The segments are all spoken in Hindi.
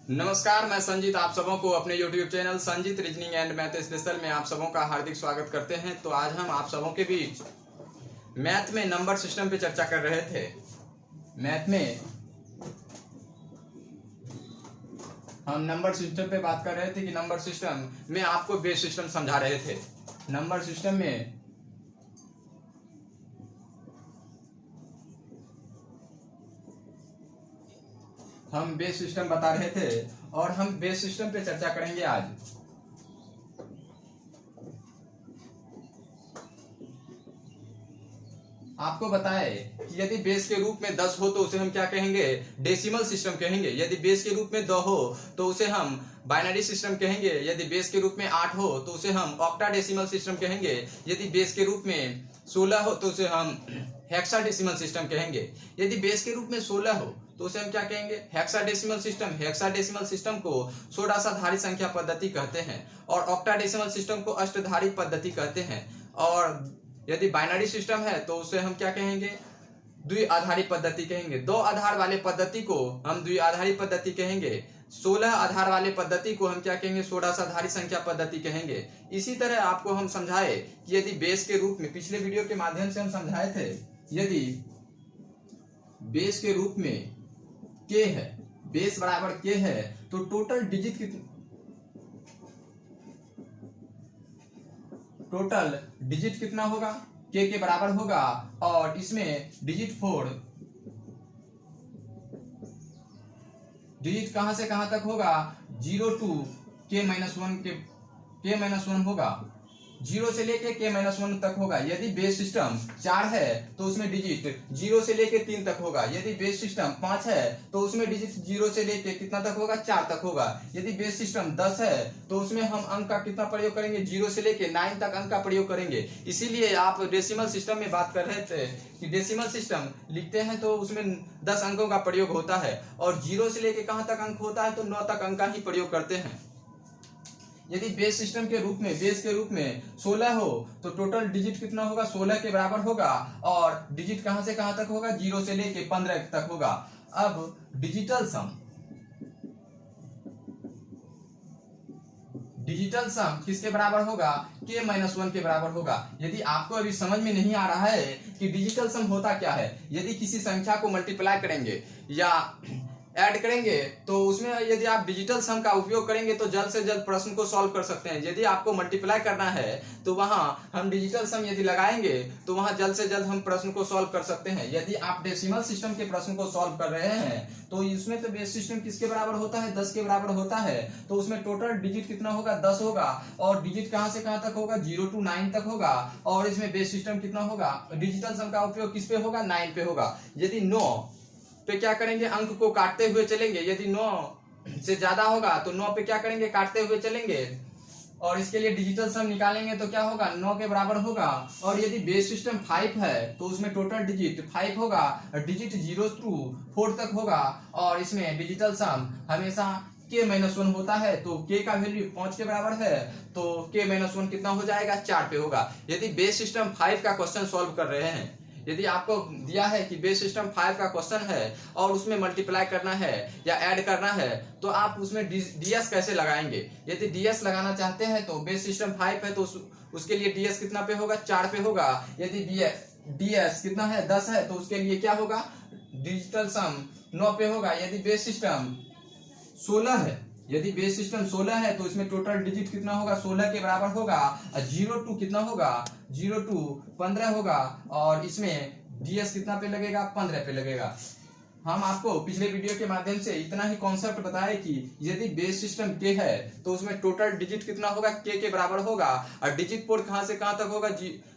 नमस्कार, मैं संजीत आप सबों को अपने YouTube channel Sanjeet reasoning and math special में आप सबों का हार्दिक स्वागत करते हैं। तो आज हम आप सबों के बीच मैथ में नंबर सिस्टम पे चर्चा कर रहे थे। मैथ में हम नंबर सिस्टम पे बात कर रहे थे कि नंबर सिस्टम में आपको बेस सिस्टम समझा रहे थे। नंबर सिस्टम में हम बेस सिस्टम बता रहे थे और हम बेस सिस्टम पे चर्चा करेंगे आज। आपको बताए कि यदि बेस के रूप में 10 हो तो उसे हम क्या कहेंगे? डेसिमल सिस्टम कहेंगे। यदि बेस के रूप में 2 हो तो उसे हम बाइनरी सिस्टम कहेंगे। यदि बेस के रूप में 8 हो तो उसे हम ऑक्टाडेसिमल सिस्टम कहेंगे। यदि बेस के रूप में 16 हो तो उसे हम हेक्साडेसिमल सिस्टम कहेंगे। यदि बेस के रूप में 16 हो तो उसे हम क्या कहेंगे? Hexadecimal system. हेक्साडेसिमल सिस्टम को षोडशाधारी संख्या पद्धति कहते हैं और ऑक्टाडेसिमल सिस्टम को अष्टधारी पद्धति कहते हैं। और यदि बाइनरी सिस्टम है तो उसे हम क्या कहेंगे? द्विआधारी पद्धति कहेंगे। 2 आधार वाले पद्धति को हम द्विआधारी पद्धति कहेंगे। 16 आधार वाले पद्धति को हम क्या कहेंगे? षोडशाधारी संख्या पद्धति कहेंगे। इसी तरह आपको हम समझाए कि यदि बेस के रूप में, पिछले वीडियो के माध्यम से हम समझाए थे, यदि बेस के रूप में k है, बेस बराबर k है तो टोटल डिजिट कितना होगा? k के बराबर होगा। और इसमें डिजिट 4, डिजिट कहां से कहां तक होगा? 0 to k-1 होगा। 0 से लेके k-1 तक होगा। यदि बेस सिस्टम 4 है तो उसमें डिजिट 0 से लेके 3 तक होगा। यदि बेस सिस्टम 5 है तो उसमें डिजिट 0 से लेके कितना तक होगा? 4 तक होगा। यदि बेस सिस्टम 10 है तो उसमें हम अंक का कितना प्रयोग करेंगे? 0 से लेके 9 तक अंक का प्रयोग करेंगे। इसीलिए आप डेसिमल सिस्टम में बात कर रहे थे कि डेसिमल सिस्टम लिखते हैं तो उसमें 10 अंकों का प्रयोग होता है और 0 से लेके कहां तक अंक होता है? तो 9 तक अंक का ही प्रयोग करते हैं। यदि बेस सिस्टम के रूप में, बेस के रूप में 16 हो तो टोटल डिजिट कितना होगा? 16 के बराबर होगा। और डिजिट कहां से कहां तक होगा? 0 से लेके 15 तक होगा। अब डिजिटल सम किसके बराबर होगा? k-1 के बराबर होगा। यदि आपको अभी समझ में नहीं आ रहा है कि डिजिटल सम होता क्या है, यदि किसी संख्या को मल्टीप्लाई करेंगे या ऐड करेंगे तो उसमें यदि आप डिजिटल सम का उपयोग करेंगे तो जल्द से जल्द प्रश्न को सॉल्व कर सकते हैं। यदि आपको मल्टीप्लाई करना है तो वहां हम डिजिटल सम यदि लगाएंगे तो वहां जल्द से जल्द हम प्रश्न को सॉल्व कर सकते हैं। यदि आप डेसिमल सिस्टम के प्रश्न को सॉल्व कर रहे हैं तो इसमें तो बेस सिस्टम किसके बराबर होता है? 10 के बराबर होता है। तो उसमें टोटल डिजिट कितना होगा? 10 होगा। और डिजिट कहां से कहां तक होगा? 0 to 9 तक होगा। और इसमें बेस सिस्टम कितना होगा? डिजिटल सम का उपयोग किस पे होगा? 9 पे होगा। यदि 9 पे क्या करेंगे? अंक को काटते हुए चलेंगे। यदि 9 से ज्यादा होगा तो 9 पे क्या करेंगे? काटते हुए चलेंगे। और इसके लिए डिजिटल सम निकालेंगे तो क्या होगा? 9 के बराबर होगा। और यदि बेस सिस्टम 5 है तो उसमें टोटल डिजिट 5 होगा। डिजिट 0 to 4 तक होगा। और इसमें डिजिटल सम हमेशा k-1 होता है तो k का वैल्यू 5 के बराबर है तो k-1 कितना हो जाएगा? 4 पे होगा। यदि बेस सिस्टम 5 का क्वेश्चन सॉल्व कर रहे हैं, यदि आपको दिया है कि बेस सिस्टम 5 का क्वेश्चन है और उसमें मल्टीप्लाई करना है या ऐड करना है तो आप उसमें डीएस कैसे लगाएंगे? यदि डीएस लगाना चाहते हैं तो बेस सिस्टम 5 है तो उसके लिए डीएस कितना पे होगा? 4 पे होगा। यदि डीएस कितना है? 10 है तो उसके लिए क्या होगा? डिजिटल सम 9 पे होगा। यदि बेस सिस्टम 16 है, यदि बेस सिस्टम 16 है तो इसमें टोटल डिजिट कितना होगा? 16 के बराबर होगा। 0 to कितना होगा? 0 to 15 होगा। और इसमें डीएस कितना पे लगेगा? 15 पे लगेगा। हम आपको पिछले वीडियो के माध्यम से इतना ही कॉन्सेप्ट बताया कि यदि बेस सिस्टम k है तो उसमें टोटल डिजिट कितना होगा? k के बराबर होगा। और डिजिट पोर्ट कहां से कहां तक होगा?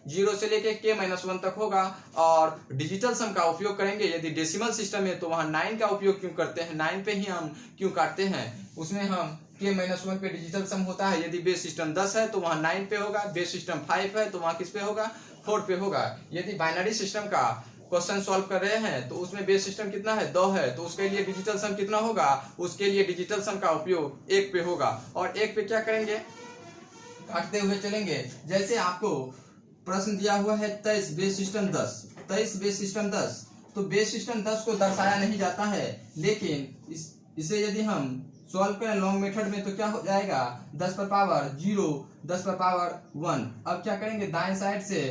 0 से लेके k-1 तक होगा। और डिजिटल सम का उपयोग करेंगे। यदि डेसिमल सिस्टम है तो वहां 9 का उपयोग क्यों करते हैं? 9 पे ही हम क्यों काटते हैं? उसमें हम k-1 पे डिजिटल सम होता है। यदि बेस सिस्टम 10 है तो वहां 9 पे होगा। बेस सिस्टम 5 है तो वहां किस पे होगा? 4 पे होगा। यदि बाइनरी सिस्टम का क्वेश्चन सॉल्व कर रहे हैं तो उसमें बेस सिस्टम कितना है? 2 है तो उसके लिए डिजिटल सम कितना होगा? उसके लिए डिजिटल सम का उपयोग 1 पे होगा। और 1 पे क्या करेंगे? काटते हुए चलेंगे। जैसे आपको प्रश्न दिया हुआ है 23 बेस सिस्टम 10, 23 बेस सिस्टम 10, तो बेस सिस्टम 10 को दर्शाया नहीं जाता है, लेकिन इसे यदि हम सॉल्व करें लॉन्ग मेथड में तो क्या हो जाएगा 10 पर पावर 0 10 पर पावर 1। अब क्या करेंगे दाएं साइड से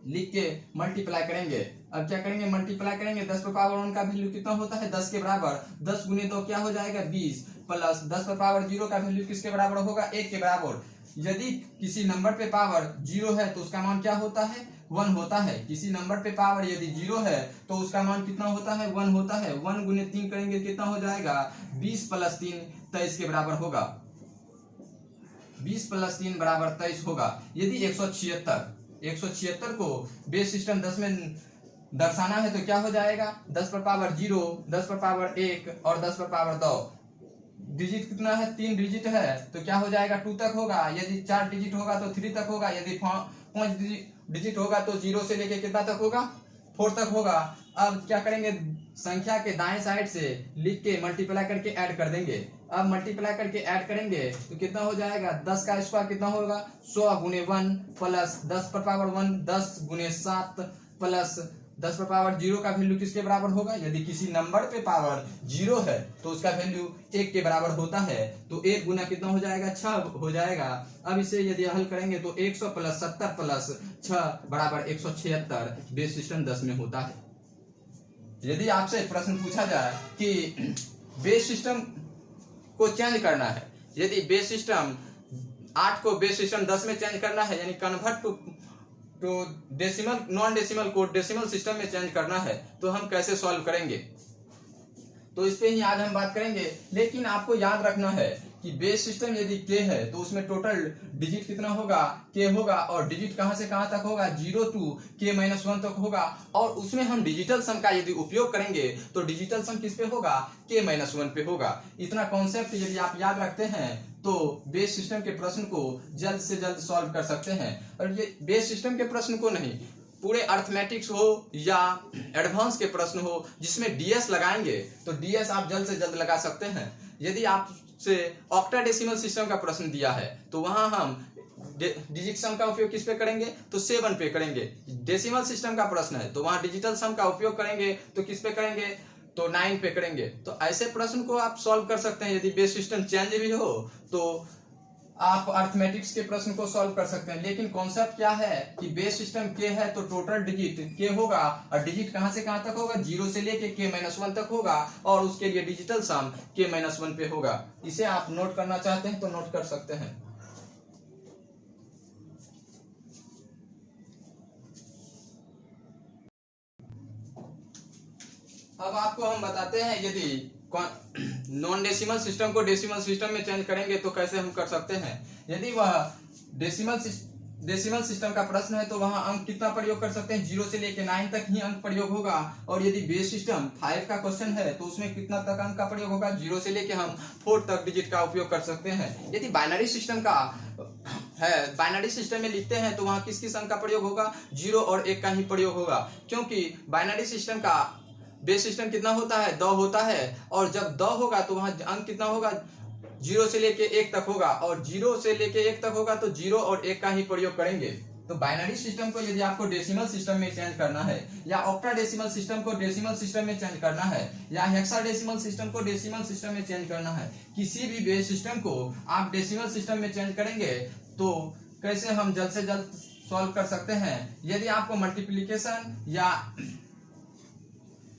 लिख के मल्टीप्लाई करेंगे। अब क्या करेंगे मल्टीप्लाई करेंगे 10 पर पावर 1 का वैल्यू कितना होता है 10 के बराबर 10 गुने 2 क्या हो जाएगा 20 प्लस 10 पर पावर 0 का वैल्यू किसके बराबर होगा 1 के बराबर। यदि किसी नंबर पे पावर 0 है तो उसका मान क्या होता है 1 होता है। किसी नंबर पे पावर यदि 0 है तो उसका मान कितना होता है 1 होता है। 1 गुने 3 करेंगे कितना हो जाएगा 20 प्लस 3 23 के बराबर होगा। 20 प्लस 3 बराबर 23 होगा। यदि 176 को बेस सिस्टम 10 में दर्शाना है तो क्या हो जाएगा 10 पर पावर 0 10 पर पावर 1 और 10 पर पावर 2। डिजिट कितना है 3 डिजिट है तो क्या हो जाएगा 2 तक होगा। यदि 4 डिजिट होगा तो 3 तक होगा। यदि 5 डिजिट होगा तो 0 से लेके कितना तक होगा 4 तक होगा। अब क्या करेंगे संख्या के दाएं साइड से लिख के मल्टीप्लाई करके ऐड कर देंगे। अब मल्टीप्लाई करके ऐड करेंगे तो कितना हो जाएगा 10 का स्क्वायर कितना होगा 100 गुने 1 प्लस 10 पर पावर 1 10 गुने 7 प्लस 10 पर पावर 0 का वैल्यू किसके बराबर होगा। यदि किसी नंबर पे पावर 0 है तो उसका वैल्यू 1 के बराबर होता है तो 1 गुना कितना हो जाएगा 6 हो जाएगा। अब इसे यदि हल करेंगे तो 100 प्लस 70 प्लस 6 बराबर 176 बेस सिस्टम 10 में होता है। यदि आपसे प्रश्न पूछा जाए कि बेस सिस्टम को चेंज करना है, यदि बेस सिस्टम 8 को बेस सिस्टम 10 में चेंज करना है यानी convert to decimal non decimal को डेसिमल सिस्टम में चेंज करना है तो हम कैसे सॉल्व करेंगे तो इस पे ही आज हम बात करेंगे। लेकिन आपको याद रखना है कि बेस सिस्टम यदि k है तो उसमें टोटल डिजिट कितना होगा k होगा और डिजिट कहां से कहां तक होगा 0 to k-1 तक होगा। और उसमें हम डिजिटल सम का यदि उपयोग करेंगे तो डिजिटल सम किस पे होगा k-1 पे होगा। इतना कॉन्सेप्ट यदि आप याद रखते हैं तो बेस सिस्टम के प्रश्न को जल्द से जल्द सॉल्व कर सकते हैं। और ये बेस सिस्टम के प्रश्न को नहीं पूरे अर्थमेटिक्स हो या एडवांस के प्रश्न हो जिसमें डीएस लगाएंगे तो डीएस आप जल्द से जल्द लगा सकते हैं। यदि आपसे ऑक्टाडेसिमल सिस्टम का प्रश्न दिया है तो वहां हम डिजिट सम का उपयोग किस पे करेंगे तो 7 पे करेंगे। डेसिमल सिस्टम का प्रश्न है तो वहां डिजिटल सम का उपयोग करेंगे तो किस पे करेंगे तो 9 पे करेंगे। तो ऐसे प्रश्न को आप सॉल्व कर सकते हैं। यदि बेस सिस्टम चेंज भी हो तो आप अर्थमेटिक्स के प्रश्न को सॉल्व कर सकते हैं। लेकिन कॉन्सेप्ट क्या है कि बेस सिस्टम k है तो टोटल डिजिट k होगा और डिजिट कहां से कहां तक होगा 0 से लेके k-1 तक होगा और उसके लिए डिजिटल सम k-1 पे होगा। इसे आप नोट करना चाहते हैं तो नोट कर सकते हैं। अब आपको हम बताते हैं यदि नॉन डेसिमल सिस्टम को डेसिमल सिस्टम में चेंज करेंगे तो कैसे हम कर सकते हैं। यदि वह डेसिमल सिस्टम का प्रश्न है तो वहां अंक कितना प्रयोग कर सकते हैं 0 से लेकर 9 तक ही अंक प्रयोग होगा। और यदि बेस सिस्टम 5 का क्वेश्चन है तो उसमें कितना तक अंक का प्रयोग होगा 0 से लेकर हम 4 तक डिजिट का उपयोग कर सकते हैं। यदि बाइनरी सिस्टम का है बाइनरी सिस्टम में लिखते हैं तो वहां किस किस अंक का प्रयोग होगा 0 और 1 का ही प्रयोग होगा। क्योंकि बाइनरी सिस्टम का बेस सिस्टम कितना होता है 2 होता है और जब 2 होगा तो वहां अंक कितना होगा 0 से लेके 1 तक होगा और 0 से लेके 1 तक होगा तो 0 और 1 का ही प्रयोग करेंगे। तो बाइनरी सिस्टम को यदि आपको डेसिमल सिस्टम में चेंज करना है या ऑक्टाडेसिमल सिस्टम को डेसिमल सिस्टम में चेंज करना है या हेक्साडेसिमल सिस्टम को डेसिमल सिस्टम में चेंज करना है, किसी भी बेस सिस्टम को आप डेसिमल सिस्टम में चेंज करेंगे तो कैसे हम जल्द से जल्द सॉल्व कर सकते हैं। यदि आपको मल्टीप्लीकेशन या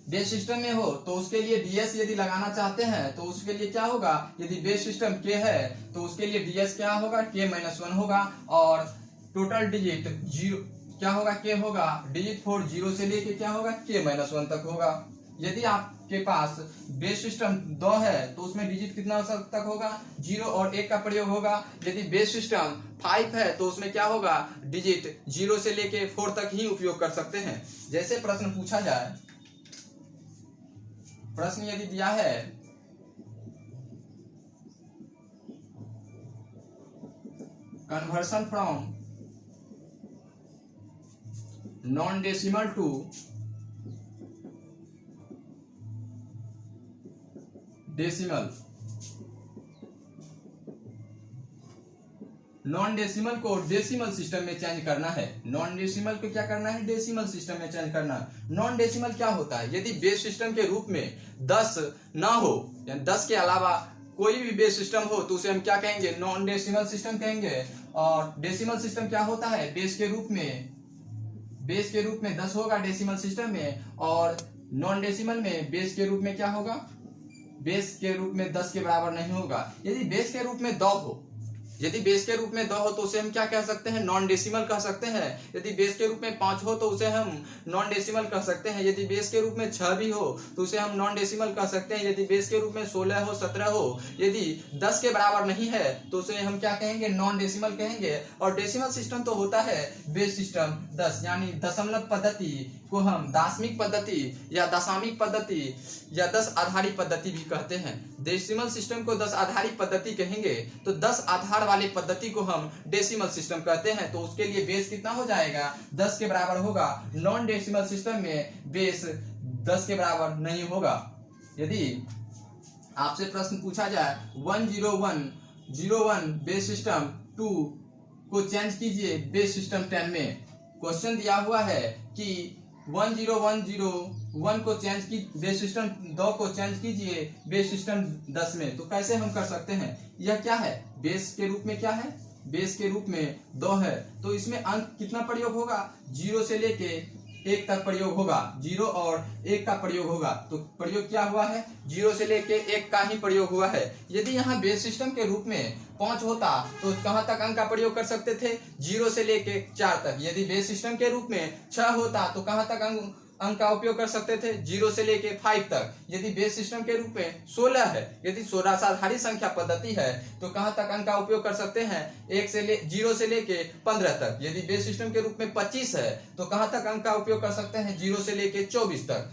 बेस सिस्टम में हो तो उसके लिए डीएस यदि लगाना चाहते हैं तो उसके लिए क्या होगा यदि बेस सिस्टम k है तो उसके लिए डीएस क्या होगा k-1 होगा और टोटल डिजिट 0 क्या होगा k होगा डिजिट 4 0 से लेके क्या होगा k-1 तक होगा। यदि आपके पास बेस सिस्टम 2 है तो उसमें डिजिट कितना तक होगा 0 और 1 का प्रयोग होगा। यदि बेस सिस्टम 5 है तो उसमें क्या होगा डिजिट 0 से लेके 4 तक ही उपयोग कर सकते हैं। जैसे प्रश्न पूछा जाए प्रश्न यदि दिया है conversion from non decimal to decimal non decimal को डेसिमल सिस्टम में चेंज करना है। नॉन डेसिमल को क्या करना है, डेसिमल सिस्टम में चेंज करना है। नॉन डेसिमल क्या होता है, यदि बेस सिस्टम के रूप में 10 ना हो, यानी 10 के अलावा कोई भी बेस सिस्टम हो तो उसे हम क्या कहेंगे, नॉन डेसिमल सिस्टम कहेंगे। और डेसिमल सिस्टम क्या होता है, बेस के रूप में 10 होगा डेसिमल सिस्टम में, और नॉन डेसिमल में बेस के रूप में क्या होगा, बेस के रूप में 10 के बराबर नहीं होगा। यदि बेस के रूप में 2 हो, यदि बेस के रूप में 2 हो तो उसे हम क्या कह सकते हैं, नॉन डेसिमल कह सकते हैं। यदि बेस के रूप में 5 हो तो उसे हम नॉन डेसिमल कह सकते हैं। यदि बेस के रूप में 6 भी हो तो उसे हम नॉन डेसिमल कह सकते हैं। यदि बेस के रूप में 16 हो, 17 हो, यदि 10 के बराबर नहीं है तो उसे हम क्या कहेंगे, नॉन डेसिमल कहेंगे। और डेसिमल सिस्टम तो होता है बेस सिस्टम 10, यानी दशमलव पद्धति को हम दाशमिक पद्धति या दशामिक पद्धति या 10 आधारी पद्धति भी कहते हैं। डेसिमल सिस्टम को 10 आधारी पद्धति कहेंगे तो 10 आधार वाली पद्धति को हम डेसिमल सिस्टम कहते हैं। तो उसके लिए बेस कितना हो जाएगा, 10 के बराबर होगा। नॉन डेसिमल सिस्टम में बेस 10 के बराबर नहीं होगा। यदि आपसे प्रश्न पूछा जाए 10101 बेस सिस्टम 2 को चेंज कीजिए बेस सिस्टम 10 में, क्वेश्चन दिया हुआ है कि 10101 को चेंज की बेस सिस्टम 2 को चेंज कीजिए बेस सिस्टम 10 में, तो कैसे हम कर सकते हैं। यह क्या है, बेस के रूप में क्या है, बेस के रूप में 2 है, तो इसमें अंक कितना प्रयोग होगा, 0 से लेके 1 तक प्रयोग होगा, 0 और 1 का प्रयोग होगा। तो प्रयोग क्या हुआ है, 0 से लेके 1 का ही प्रयोग हुआ है। यदि यहाँ बेस सिस्टम के रूप में 5 होता तो कहां तक अंक का प्रयोग कर सकते थे, 0 से लेके 4 तक। यदि बेस सिस्टम के रूप में 6 होता तो कहां तक अंक का उपयोग कर सकते थे, 0 से लेके 5 तक। यदि बेस सिस्टम के रूप में 16 है, यदि 16 साधारी संख्या पद्धति है तो कहां तक अंक का उपयोग कर सकते हैं, 0 से लेके 15 तक। यदि बेस सिस्टम के रूप में 25 है तो कहां तक अंक का उपयोग कर सकते हैं, 0 से लेके 24 तक।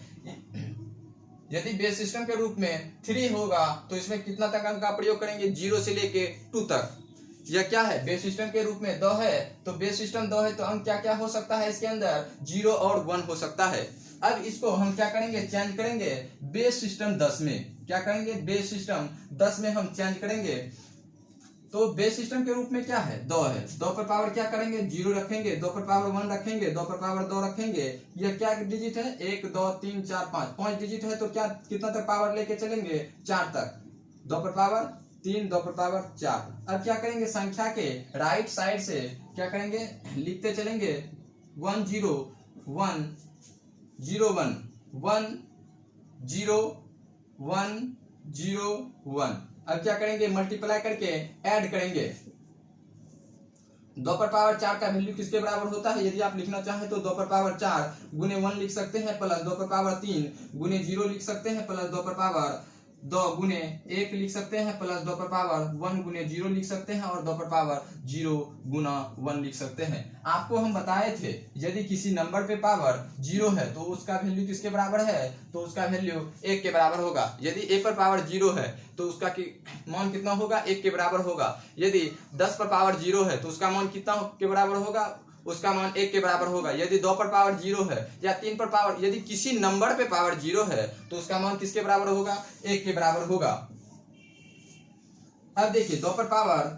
यदि बेस सिस्टम के रूप में 3 होगा तो इसमें कितना तक अंक का प्रयोग करेंगे, 0 से लेके 2 तक। यह क्या है, बेस सिस्टम के रूप में 2 है, तो बेस सिस्टम 2 है तो अंक क्या क्या हो सकता है इसके अंदर, 0 और 1 हो सकता है। अब इसको हम क्या करेंगे, चेंज करेंगे बेस सिस्टम 10 में। क्या करेंगे, बेस सिस्टम 10 में हम चेंज करेंगे। तो बेस सिस्टम के रूप में क्या है, 2 है, 2 पर पावर क्या करेंगे, 0 रखेंगे, 2 पर पावर 1 रखेंगे, 2 पर पावर 2 रखेंगे। यह क्या डिजिट है, 1 2 3 4 5 डिजिट है, तो क्या कितना तक पावर लेके चलेंगे, 4 तक। 2 पर पावर 3, 2 पर पावर 4। अब क्या करेंगे, संख्या के राइट साइड से क्या करेंगे, लिखते चलेंगे 1 0 1 0 1 1 0 1 0 1। अब क्या करेंगे, मल्टीप्लाई करके ऐड करेंगे। 2 पर पावर 4 का वैल्यू किसके बराबर होता है, यदि आप लिखना चाहें तो 2 पर पावर 4 गुने 1 लिख सकते हैं, प्लस 2 पर पावर 3 गुने 0 लिख सकते हैं, प्लस 2 पर पावर 2 गुने 1 लिख सकते हैं, प्लस 2 पर पावर 1 गुने 0 लिख सकते हैं, और 2 पर पावर 0 गुना 1 लिख सकते हैं। आपको हम बताए थे यदि किसी नंबर पे पावर 0 है तो उसका वैल्यू किसके बराबर है, तो उसका वैल्यू 1 के बराबर होगा। यदि a पर पावर 0 है तो उसका मान कितना होगा, 1 के बराबर होगा। यदि 10 पर पावर 0 है तो उसका मान कितना के बराबर होगा, उसका मान 1 के बराबर होगा। यदि 2 पर पावर 0 है या 3 पर पावर, यदि किसी नंबर पे पावर 0 है तो उसका मान किसके बराबर होगा, 1 के बराबर होगा। अब देखिए 2 पर पावर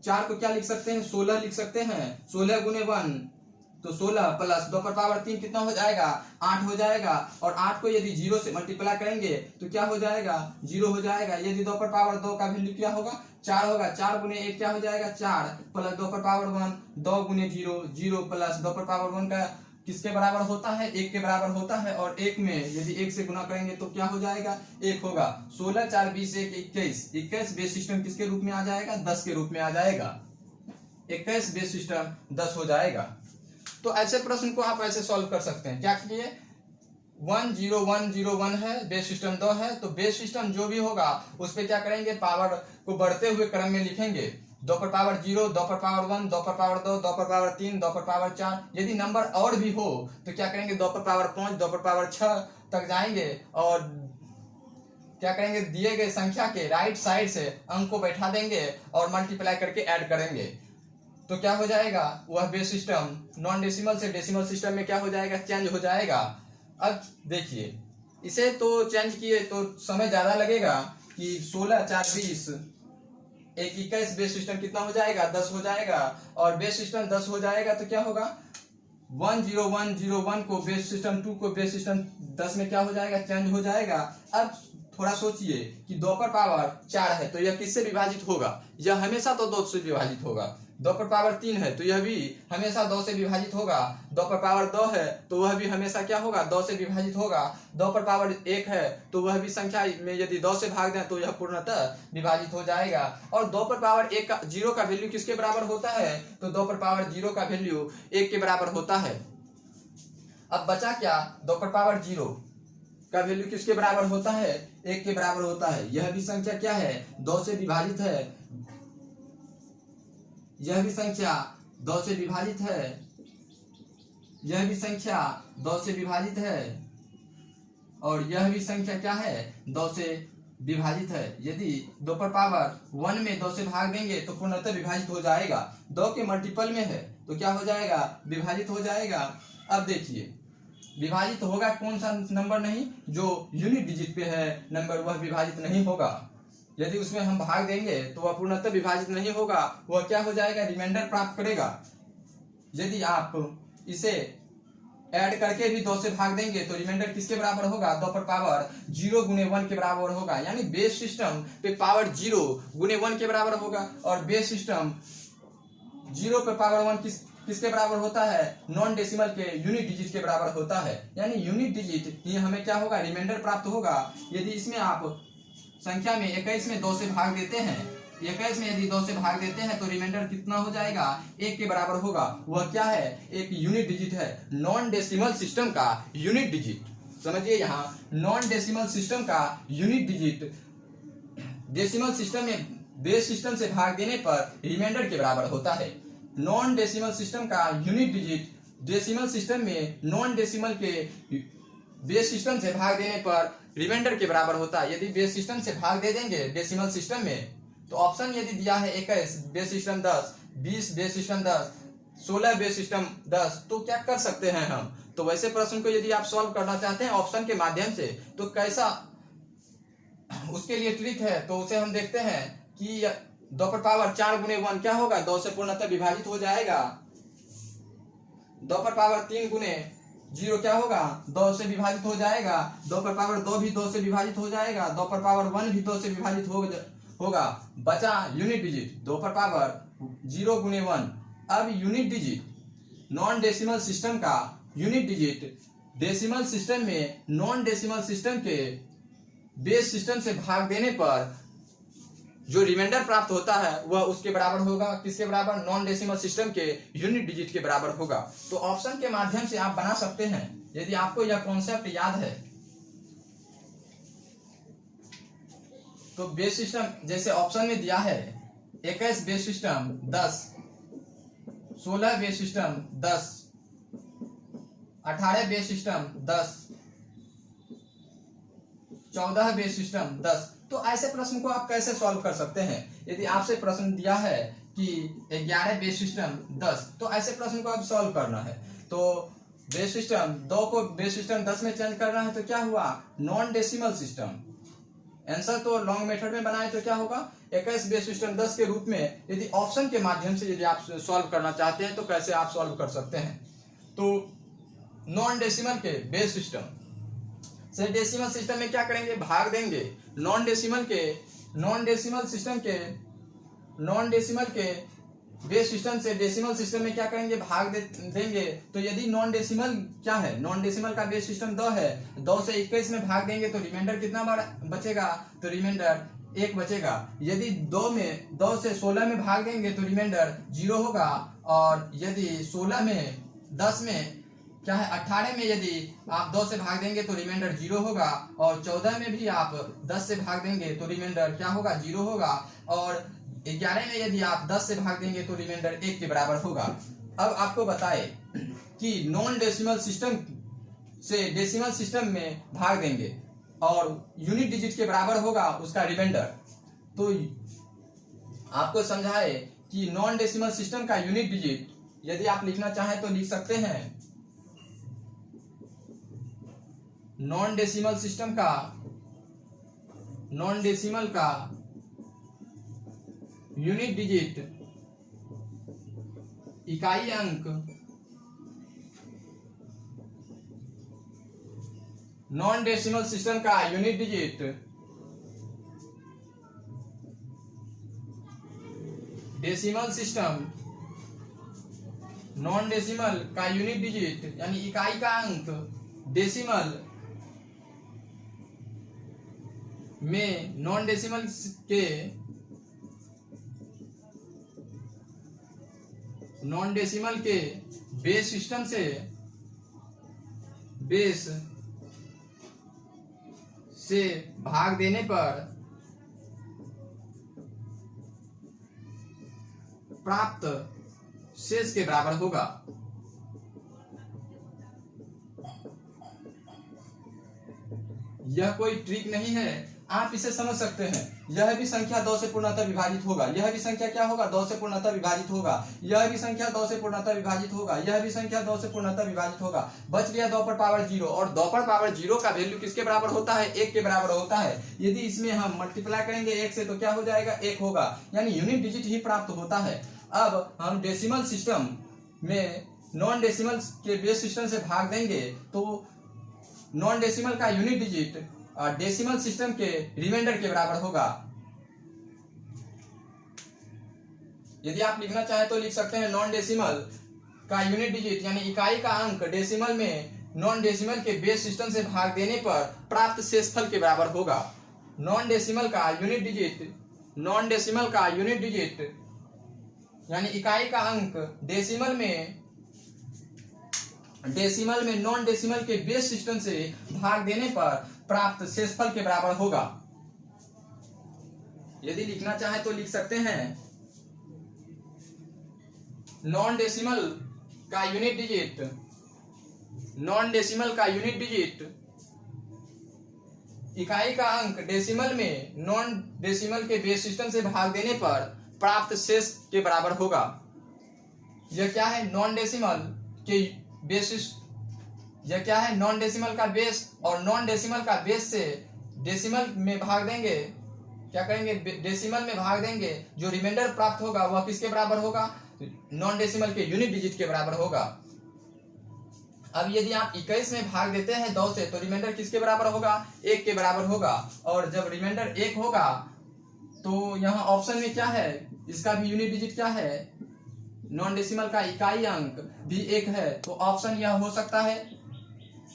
4 को क्या लिख सकते हैं, 16 लिख सकते हैं, 16 गुने 1 तो 16 प्लस 2 पर पावर 3 कितना हो जाएगा, 8 हो जाएगा। और 8 को यदि 0 से मल्टीप्लाई करेंगे तो क्या हो जाएगा, 0 हो जाएगा। यदि 2 पर पावर 2 का वैल्यू क्या होगा, 4 होगा। 4 गुने 1 क्या हो जाएगा, 4 प्लस 2 पर पावर 1 2 गुने 0 0 प्लस 2 पर पावर 1 का किसके बराबर होता है, 1 के बराबर होता है। और 1 में यदि 1 से गुना करेंगे तो क्या हो जाएगा, 1 होगा। 16 4 20 1 21 बेस सिस्टम किसके रूप में आ जाएगा, 10 के रूप में आ जाएगा। 21 बेस सिस्टम 10 हो जाएगा। तो ऐसे प्रश्न को आप ऐसे सॉल्व कर सकते हैं। क्या किए, 1 0 1 0 1 है, बेस सिस्टम 2 है, तो बेस सिस्टम जो भी होगा उस पे क्या करेंगे, पावर को बढ़ते हुए क्रम में लिखेंगे। 2 पर पावर 0, 2 पर पावर 1, 2 पर पावर 2, 2 पर पावर 3, 2 पर पावर 4। यदि नंबर और भी हो तो क्या करेंगे, 2 पर पावर 5, 2 पर पावर 6 तक जाएंगे और क्या करेंगे, दिए गए संख्या के राइट साइड से अंक को बैठा देंगे और मल्टीप्लाई करके ऐड करेंगे। तो क्या हो जाएगा, वह बेस सिस्टम नॉन डेसिमल से डेसिमल सिस्टम में क्या हो जाएगा, चेंज हो जाएगा। अब देखिए इसे तो चेंज किए तो समय ज्यादा लगेगा कि 16 4 20 एक 21 बेस सिस्टम कितना हो जाएगा 10 हो जाएगा, और बेस सिस्टम 10 हो जाएगा तो क्या होगा 10101 को बेस सिस्टम 2 को बेस सिस्टम 10 में क्या हो जाएगा चेंज हो जाएगा। अब थोड़ा सोचिए कि 2 पर पावर 4 है तो यह किससे विभाजित होगा, यह हमेशा तो 2 से विभाजित होगा। 2 पर पावर 3 है तो यह भी हमेशा 2 से विभाजित होगा। 2 पर पावर 2 है तो वह भी हमेशा क्या होगा 2 से विभाजित होगा। 2 पर पावर 1 है तो वह भी संख्या में यदि 2 से भाग दें तो यह पूर्णतः विभाजित हो जाएगा। और 2 पर पावर 1 का 0 का वैल्यू किसके बराबर होता है, तो 2 पर पावर 0 का वैल्यू 1 के बराबर होता है। अब बचा क्या, 2 पर पावर 0 का वैल्यू किसके बराबर होता है 1 के बराबर होता है। यह भी संख्या क्या है 2 से विभाजित है, यह भी संख्या 2 से विभाजित है, यह भी संख्या 2 से विभाजित है, और यह भी संख्या क्या है 2 से विभाजित है। यदि 2 पर पावर 1 में 2 से भाग देंगे तो पूर्णतः विभाजित हो जाएगा। 2 के मल्टीपल में है तो क्या हो जाएगा विभाजित हो जाएगा। अब देखिए विभाजित होगा कौन सा नंबर नहीं, जो यूनिट डिजिट पे है नंबर वह विभाजित नहीं होगा। यदि उसमें हम भाग देंगे तो वह पूर्णतः विभाजित नहीं होगा, वह क्या हो जाएगा रिमाइंडर प्राप्त करेगा। यदि आप इसे ऐड करके भी 2 से भाग देंगे तो रिमाइंडर किसके बराबर होगा 2 पर पावर 0 गुने 1 के बराबर होगा। यानी बेस सिस्टम पे पावर 0 गुने 1 के बराबर होगा, और बेस सिस्टम 0 पे पावर 1 किसके बराबर होता है नॉन डेसिमल के यूनिट डिजिट के बराबर होता है। यानी यूनिट डिजिट ये हमें क्या होगा रिमाइंडर प्राप्त होगा। यदि इसमें आप संख्या में 21 में 2 से भाग देते हैं, 21 में यदि 2 से भाग देते हैं तो रिमाइंडर कितना हो जाएगा 1 के बराबर होगा। वह क्या है एक यूनिट डिजिट है, नॉन डेसिमल सिस्टम का यूनिट डिजिट। समझिए यहाँ नॉन डेसिमल सिस्टम का यूनिट डिजिट डेसिमल सिस्टम में बेस सिस्टम से भाग देने पर रिमाइंडर के बराबर होता है। नॉन डेसिमल सिस्टम का यूनिट डिजिट डेसिमल सिस्टम में नॉन डेसिमल के बेस सिस्टम से भाग देने पर रिमाइंडर के बराबर होता है। यदि बेस सिस्टम से भाग दे देंगे डेसिमल सिस्टम में तो ऑप्शन यदि दिया है 21 base system 10, 20 base system 10, 16 base system 10, तो क्या कर सकते हैं हम। तो वैसे प्रश्न को यदि आप सॉल्व करना चाहते हैं ऑप्शन के माध्यम से तो कैसा उसके लिए ट्रिक है, तो उसे हम देखते हैं कि 2 पर पावर 4 गुने 1 क्या होगा 2 से पूर्णतः विभाजित हो जाएगा। 2 पर पावर 3 गुने 0 क्या होगा 2 से विभाजित हो जाएगा। 2 पर पावर 2 भी 2 से विभाजित हो जाएगा। 2 पर पावर 1 भी 2 से विभाजित होगा। बचा यूनिट डिजिट 2 पर पावर 0 गुने 1। अब unit digit non decimal system का यूनिट डिजिट डेसिमल सिस्टम में नॉन डेसिमल सिस्टम के बेस सिस्टम से भाग देने पर जो रिमाइंडर प्राप्त होता है वह उसके बराबर होगा किसके बराबर नॉन डेसिमल सिस्टम के यूनिट डिजिट के बराबर होगा। तो ऑप्शन के माध्यम से आप बना सकते हैं यदि आपको यह कॉन्सेप्ट याद है। तो बेस सिस्टम जैसे ऑप्शन में दिया है 21 base system 10, 16 base system 10, 18 base system 10, 14 base system 10। तो ऐसे प्रश्न को आप कैसे सॉल्व कर सकते हैं। यदि आपसे प्रश्न दिया है कि 11 बेस सिस्टम 10, तो ऐसे प्रश्न को आप सॉल्व करना है। तो बेस सिस्टम 2 को बेस सिस्टम 10 में चेंज करना है तो क्या हुआ नॉन डेसिमल सिस्टम। आंसर तो लॉन्ग मेथड में बनाए तो क्या होगा 21 बेस सिस्टम 10 के रूप में। यदि ऑप्शन के माध्यम से यदि आप सॉल्व करना चाहते हैं तो कैसे आप सॉल्व कर सकते हैं। तो नॉन डेसिमल के बेस सिस्टम से डेसिमल सिस्टम में क्या करेंगे भाग देंगे। नॉन डेसिमल के बेस सिस्टम से डेसिमल सिस्टम में क्या करेंगे भाग देंगे। तो यदि नॉन डेसिमल क्या है नॉन डेसिमल का बेस सिस्टम 2 है, 2 से 21 में भाग देंगे तो रिमाइंडर कितना बचेगा तो रिमाइंडर 1 बचेगा। यदि 2 से 16 में भाग देंगे तो रिमाइंडर 0 होगा। और यदि 16 में 10 में क्या है 18 में यदि आप 2 से भाग देंगे तो रिमाइंडर 0 होगा। और 14 में भी आप 10 से भाग देंगे तो रिमाइंडर क्या होगा 0 होगा। और 11 में यदि आप 10 से भाग देंगे तो रिमाइंडर 1 के बराबर होगा। अब आपको बताए कि नॉन डेसिमल सिस्टम से डेसिमल सिस्टम में भाग देंगे और यूनिट डिजिट के बराबर होगा उसका रिमाइंडर। तो आपको समझाए कि नॉन डेसिमल सिस्टम का यूनिट डिजिट यदि आप लिखना चाहें तो लिख सकते हैं नॉन डेसिमल सिस्टम का यूनिट डिजिट इकाई अंक नॉन डेसिमल सिस्टम का unit digit decimal system non decimal का यूनिट डिजिट यानी इकाई का अंक डेसिमल में नॉन डेसिमल के बेस सिस्टम से भाग देने पर प्राप्त शेष के बराबर होगा। यह कोई ट्रिक नहीं है, आप इसे समझ सकते हैं। यह भी संख्या 2 से पूर्णतः विभाजित होगा, यह भी संख्या क्या होगा 2 से पूर्णतः विभाजित होगा, यह भी संख्या 2 से पूर्णतः विभाजित होगा, यह भी संख्या 2 से पूर्णतः विभाजित होगा। बच गया 2 पर पावर 0 और 2 पर पावर 0 का वैल्यू किसके बराबर होता है 1 के बराबर होता है। यदि इसमें हम मल्टीप्लाई करेंगे 1 से तो क्या हो जाएगा 1 होगा, यानी यूनिट डिजिट ही प्राप्त होता है। अब हम डेसिमल सिस्टम में नॉन डेसिमल के बेस सिस्टम से भाग देंगे तो नॉन डेसिमल का यूनिट डिजिट डेसिमल सिस्टम के रिमाइंडर के बराबर होगा। यदि आप लिखना चाहें तो लिख सकते हैं नॉन डेसिमल का यूनिट डिजिट यानी इकाई का अंक डेसिमल में नॉन डेसिमल के बेस सिस्टम से भाग देने पर प्राप्त शेषफल के बराबर होगा। नॉन डेसिमल का यूनिट डिजिट यानी इकाई का अंक डेसिमल में नॉन डेसिमल के बेस सिस्टम से भाग देने पर प्राप्त शेषफल के बराबर होगा। यदि लिखना चाहे तो लिख सकते हैं नॉन डेसिमल का यूनिट डिजिट इकाई का अंक डेसिमल में नॉन डेसिमल के बेस सिस्टम से भाग देने पर प्राप्त शेष के बराबर होगा। यह क्या है नॉन डेसिमल के बेस, यह क्या है नॉन डेसिमल का बेस और नॉन डेसिमल का बेस से डेसिमल में भाग देंगे, क्या करेंगे डेसिमल में भाग देंगे, जो रिमाइंडर प्राप्त होगा वह किसके बराबर होगा नॉन डेसिमल के यूनिट डिजिट के बराबर होगा। अब यदि आप 21 में भाग देते हैं 2 से तो रिमाइंडर किसके बराबर होगा 1 के बराबर होगा। और जब रिमाइंडर 1 होगा तो यहाँ ऑप्शन में क्या है, इसका भी यूनिट डिजिट क्या है नॉन डेसिमल का इकाई अंक भी 1 है, तो ऑप्शन यह हो सकता है।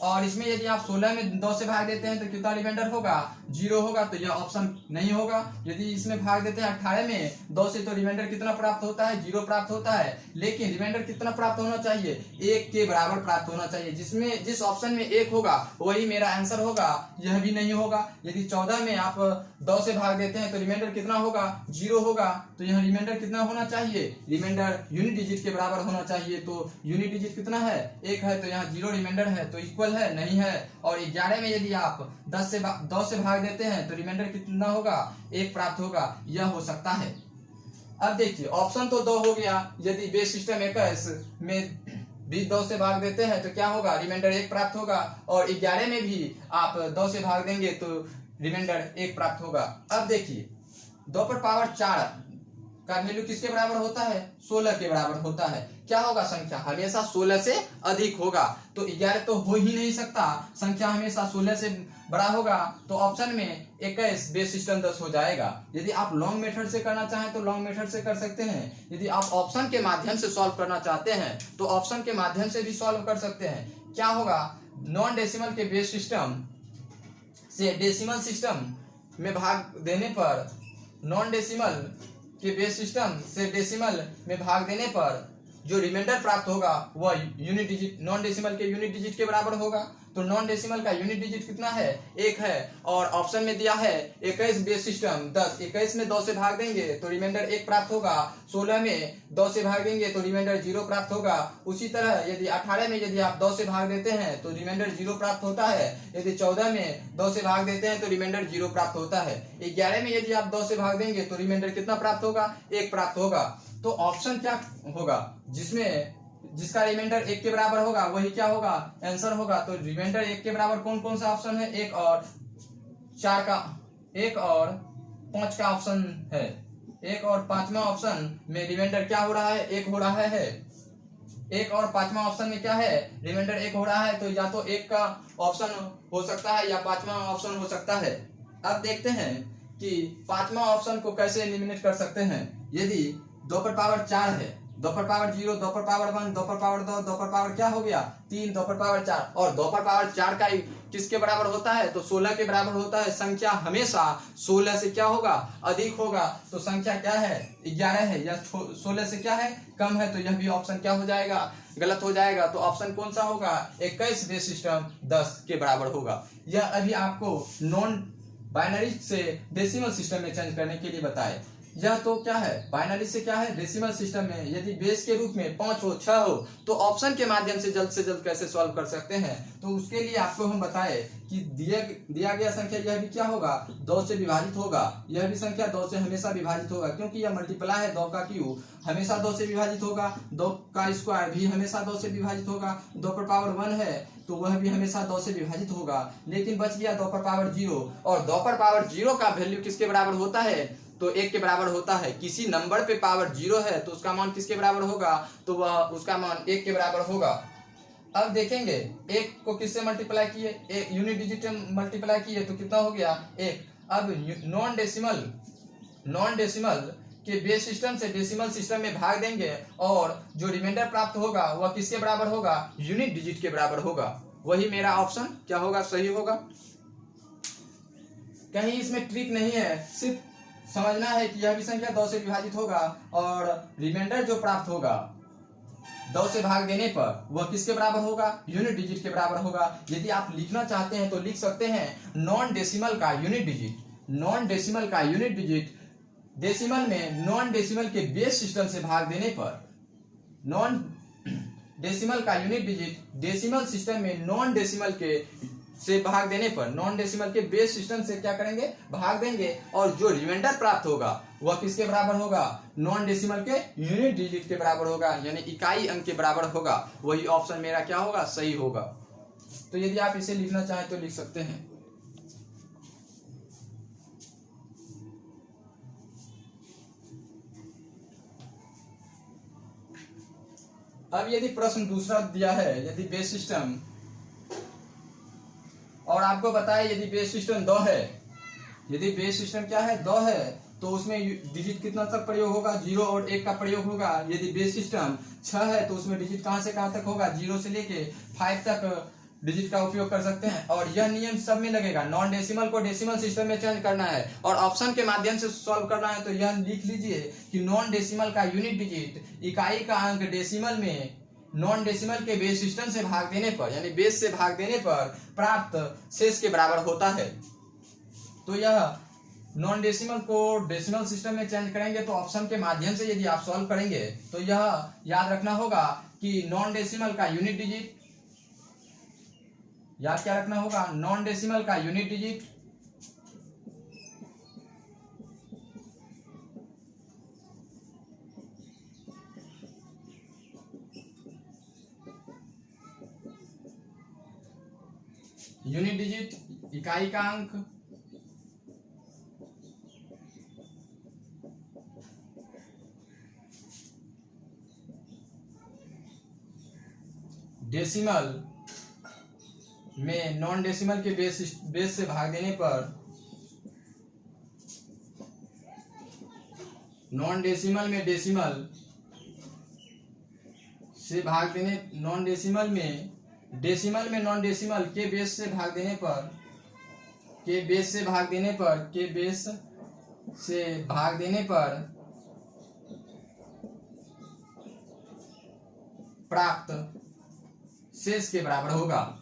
और इसमें यदि आप 16 में 2 से भाग देते हैं तो कितना रिमाइंडर होगा 0 होगा, तो यह ऑप्शन नहीं होगा। यदि इसमें भाग देते हैं 18 में 2 से तो रिमाइंडर कितना प्राप्त होता है 0 प्राप्त होता है, लेकिन रिमाइंडर कितना प्राप्त होना चाहिए 1 के बराबर प्राप्त होना चाहिए। जिस ऑप्शन में 1 होगा वही मेरा आंसर होगा, यह भी नहीं होगा। यदि 14 में आप 2 से भाग देते हैं तो रिमाइंडर कितना होगा 0 होगा, तो यहाँ रिमाइंडर कितना होना चाहिए रिमाइंडर यूनिट डिजिट के बराबर होना चाहिए। तो यूनिट डिजिट कितना है 1 है, तो यहाँ 0 रिमाइंडर है तो इक्वल है नहीं है। और 11 में यदि आप 2 से भाग देते हैं तो रिमाइंडर कितना होगा 1 प्राप्त होगा, यह हो सकता है। अब देखिए ऑप्शन तो 2 हो गया, यदि बेस सिस्टम 21 में भी 2 से भाग देते हैं तो क्या होगा रिमाइंडर 1 प्राप्त होगा, और 11 में भी आप 2 से भाग देंगे तो रिमाइंडर 1 प्राप्त होगा। अब देखिए 2 पर पावर 4 का वैल्यू किसके बराबर होता है 16 के बराबर होता है। क्या होगा संख्या हमेशा 16 से अधिक होगा, तो 11 तो हो ही नहीं सकता, संख्या हमेशा 16 से बड़ा होगा, तो ऑप्शन में 21 बेस सिस्टम 10 हो जाएगा। यदि आप लॉन्ग मेथड से करना चाहें तो लॉन्ग मेथड से कर सकते हैं, यदि आप ऑप्शन के माध्यम से सॉल्व करना चाहते हैं तो ऑप्शन के माध्यम से भी सॉल्व कर सकते हैं। क्या होगा नॉन डेसिमल के बेस सिस्टम से डेसिमल सिस्टम में भाग देने पर नॉन डेसिमल के बेस सिस्टम से डेसिमल में भाग देने पर जो रिमाइंडर प्राप्त होगा वह यूनिट डिजिट नॉन डेसिमल के यूनिट डिजिट के बराबर होगा। तो नॉन डेसिमल का यूनिट डिजिट कितना है 1 है, और ऑप्शन में दिया है 21 बेस सिस्टम 10, 21 में 2 से भाग देंगे तो रिमाइंडर 1 प्राप्त होगा, 16 में 2 से भाग देंगे तो रिमाइंडर 0 प्राप्त होगा। उसी तरह यदि 18 में यदि आप 2 से भाग देते हैं तो रिमाइंडर 0 प्राप्त होता है, यदि 14 में 2 से भाग देते हैं तो रिमाइंडर 0 प्राप्त होता है, 11 में यदि आप 2 से भाग देंगे तो रिमाइंडर कितना प्राप्त होगा 1 प्राप्त होगा। तो ऑप्शन क्या होगा जिसका रिमाइंडर 1 के बराबर होगा वही क्या होगा आंसर होगा। तो रिमाइंडर 1 के बराबर कौन कौन सा ऑप्शन है 1 और 4 का 1 और 5 का ऑप्शन है। एक और पांचवा ऑप्शन में रिमाइंडर क्या हो रहा है, एक हो रहा है। एक और पांचवा ऑप्शन में क्या है, रिमाइंडर एक हो रहा है। तो या तो एक का ऑप्शन हो सकता है या पांचवा ऑप्शन हो सकता है। अब देखते हैं कि पांचवा ऑप्शन को कैसे एलिमिनेट कर सकते हैं। यदि 2 पर पावर 4 है, 2 पर पावर 0, 2 पर पावर 1, 2 पर पावर 2, 2 पर पावर क्या हो गया 3, 2 पर पावर 4, और 2 पर पावर 4 का किसके बराबर होता है, तो 16 के बराबर होता है। संख्या हमेशा 16 से क्या होगा, अधिक होगा। तो संख्या क्या है, 11 है, या 16 से क्या है, कम है। तो यह भी ऑप्शन क्या हो जाएगा, गलत हो जाएगा। तो ऑप्शन कौन सा होगा, 21 बेस सिस्टम 10 के बराबर होगा। यह अभी आपको नॉन बाइनरी से डेसिमल सिस्टम में चेंज करने के लिए बताए। यह तो क्या है, बाइनरी से क्या है, डेसिमल सिस्टम में यदि बेस के रूप में 5 हो, 6 हो, तो ऑप्शन के माध्यम से जल्द कैसे सॉल्व कर सकते हैं। तो उसके लिए आपको हम बताए कि दिया गया संख्या यह भी क्या होगा, 2 से विभाजित होगा। यह भी संख्या 2 से हमेशा विभाजित होगा, क्योंकि यह मल्टीप्लाई है। 2 का क्यूब हमेशा 2 से विभाजित होगा। 2 का स्क्वायर भी हमेशा 2 से विभाजित होगा। 2 पर पावर 1 है तो वह भी हमेशा 2 से विभाजित होगा। लेकिन बच गया 2 पर पावर 0, और 2 पर पावर 0 का वैल्यू किसके बराबर होता है, तो 1 के बराबर होता है। किसी नंबर पे पावर 0 है तो उसका मान किसके बराबर होगा, तो वह उसका मान 1 के बराबर होगा। अब देखेंगे 1 को किससे मल्टीप्लाई किए, एक यूनिट डिजिट मल्टीप्लाई किए तो कितना हो गया 1। अब नॉन डेसिमल के बेस सिस्टम से डेसिमल सिस्टम में भाग देंगे, और जो रिमाइंडर प्राप्त होगा वह किसके बराबर होगा, यूनिट डिजिट के बराबर होगा। वही मेरा ऑप्शन क्या होगा, सही होगा। कहीं इसमें ट्रिक नहीं है, सिर्फ समझना है कि यह भी संख्या 2 से विभाजित होगा, और रिमाइंडर जो प्राप्त होगा 2 से भाग देने पर वह किसके बराबर होगा, यूनिट डिजिट के बराबर होगा। यदि आप लिखना चाहते हैं तो लिख सकते हैं नॉन डेसिमल का यूनिट डिजिट। नॉन डेसिमल का यूनिट डिजिट डेसिमल में नॉन डेसिमल के बेस सिस्टम से भाग देने पर, नॉन डेसिमल का यूनिट डिजिट डेसिमल सिस्टम में नॉन डेसिमल के से भाग देने पर, नॉन डेसिमल के बेस सिस्टम से क्या करेंगे, भाग देंगे, और जो रिमाइंडर प्राप्त होगा वह किसके बराबर होगा, नॉन डेसिमल के यूनिट डिजिट के बराबर होगा, यानी इकाई अंक के बराबर होगा। वही ऑप्शन मेरा क्या होगा, सही होगा। तो यदि आप इसे लिखना चाहें तो लिख सकते हैं। अब यदि प्रश्न दूसरा दिया है, यदि बेस सिस्टम, और आपको बताए यदि बेस सिस्टम 2 है, यदि बेस सिस्टम क्या है, 2 है, तो उसमें डिजिट कितना तक प्रयोग होगा, 0 और 1 का प्रयोग होगा। यदि बेस सिस्टम 6 है तो उसमें डिजिट कहां से कहां तक होगा, 0 से लेके 5 तक डिजिट का उपयोग कर सकते हैं। और यह नियम सब में लगेगा। नॉन डेसिमल को डेसिमल सिस्टम में चेंज करना है और ऑप्शन के माध्यम से सॉल्व करना है, तो यह लिख लीजिए कि नॉन डेसिमल का यूनिट डिजिट, इकाई का अंक डेसिमल में नॉन डेसिमल के बेस सिस्टम से भाग देने पर, यानी बेस से भाग देने पर प्राप्त शेष के बराबर होता है। तो यह नॉन डेसिमल को डेसिमल सिस्टम में चेंज करेंगे तो ऑप्शन के माध्यम से यदि आप सॉल्व करेंगे तो यह याद रखना होगा कि नॉन डेसिमल का यूनिट डिजिट, याद क्या रखना होगा, नॉन डेसिमल का यूनिट डिजिट इकाई का अंक डेसिमल में नॉन डेसिमल के बेस से भाग देने पर, नॉन डेसिमल में डेसिमल से भाग देने, नॉन डेसिमल में डेसिमल में नॉन डेसिमल के बेस से भाग देने पर, के बेस से भाग देने पर, के बेस से भाग देने पर प्राप्त शेष के बराबर होगा।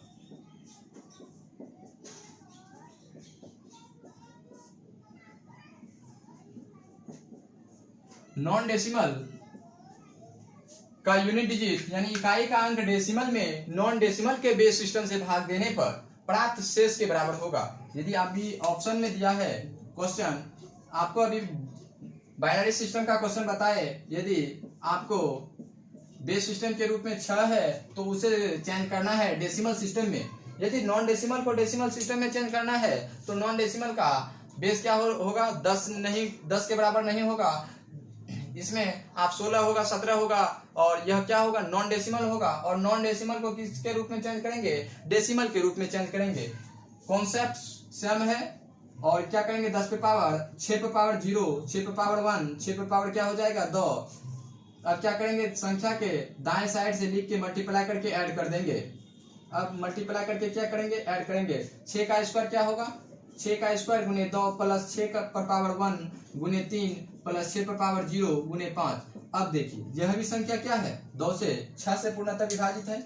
नॉन डेसिमल का यूनिट डिजिट यानी इकाई का अंक डेसिमल में नॉन डेसिमल के बेस सिस्टम से भाग देने पर प्राप्त शेष के बराबर होगा। यदि आप भी ऑप्शन में दिया है क्वेश्चन, आपको अभी बाइनरी सिस्टम का क्वेश्चन बताए, यदि आपको बेस सिस्टम के रूप में 6 है तो उसे चेंज करना है डेसिमल सिस्टम में। यदि नॉन डेसिमल को डेसिमल सिस्टम में चेंज करना है तो नॉन डेसिमल का बेस क्या होगा 10 नहीं, 10 के बराबर नहीं होगा, इसमें आप 16 होगा, 17 होगा, और यह क्या होगा नॉन डेसिमल होगा, और नॉन डेसिमल को किसके रूप में चेंज करेंगे, डेसिमल के रूप में चेंज करेंगे। कॉन्सेप्ट सेम है, और क्या करेंगे 10 पे पावर 6 पे पावर 0, 6 पे पावर 1, 6 पे पावर क्या हो जाएगा 2। अब क्या करेंगे संख्या के दाएं साइड से लिख के मल्टीप्लाई करके ऐड कर देंगे। अब मल्टीप्लाई करके क्या करेंगे ऐड करेंगे, 6 का स्क्वायर क्या होगा 6 का स्क्वायर गुने 2 प्लस 6 पर पावर 1 गुने 3 प्लस 6 पर पावर 0 गुने 5। अब देखिए यह भी संख्या क्या है 2 से 6 से पूर्णतः विभाजित है,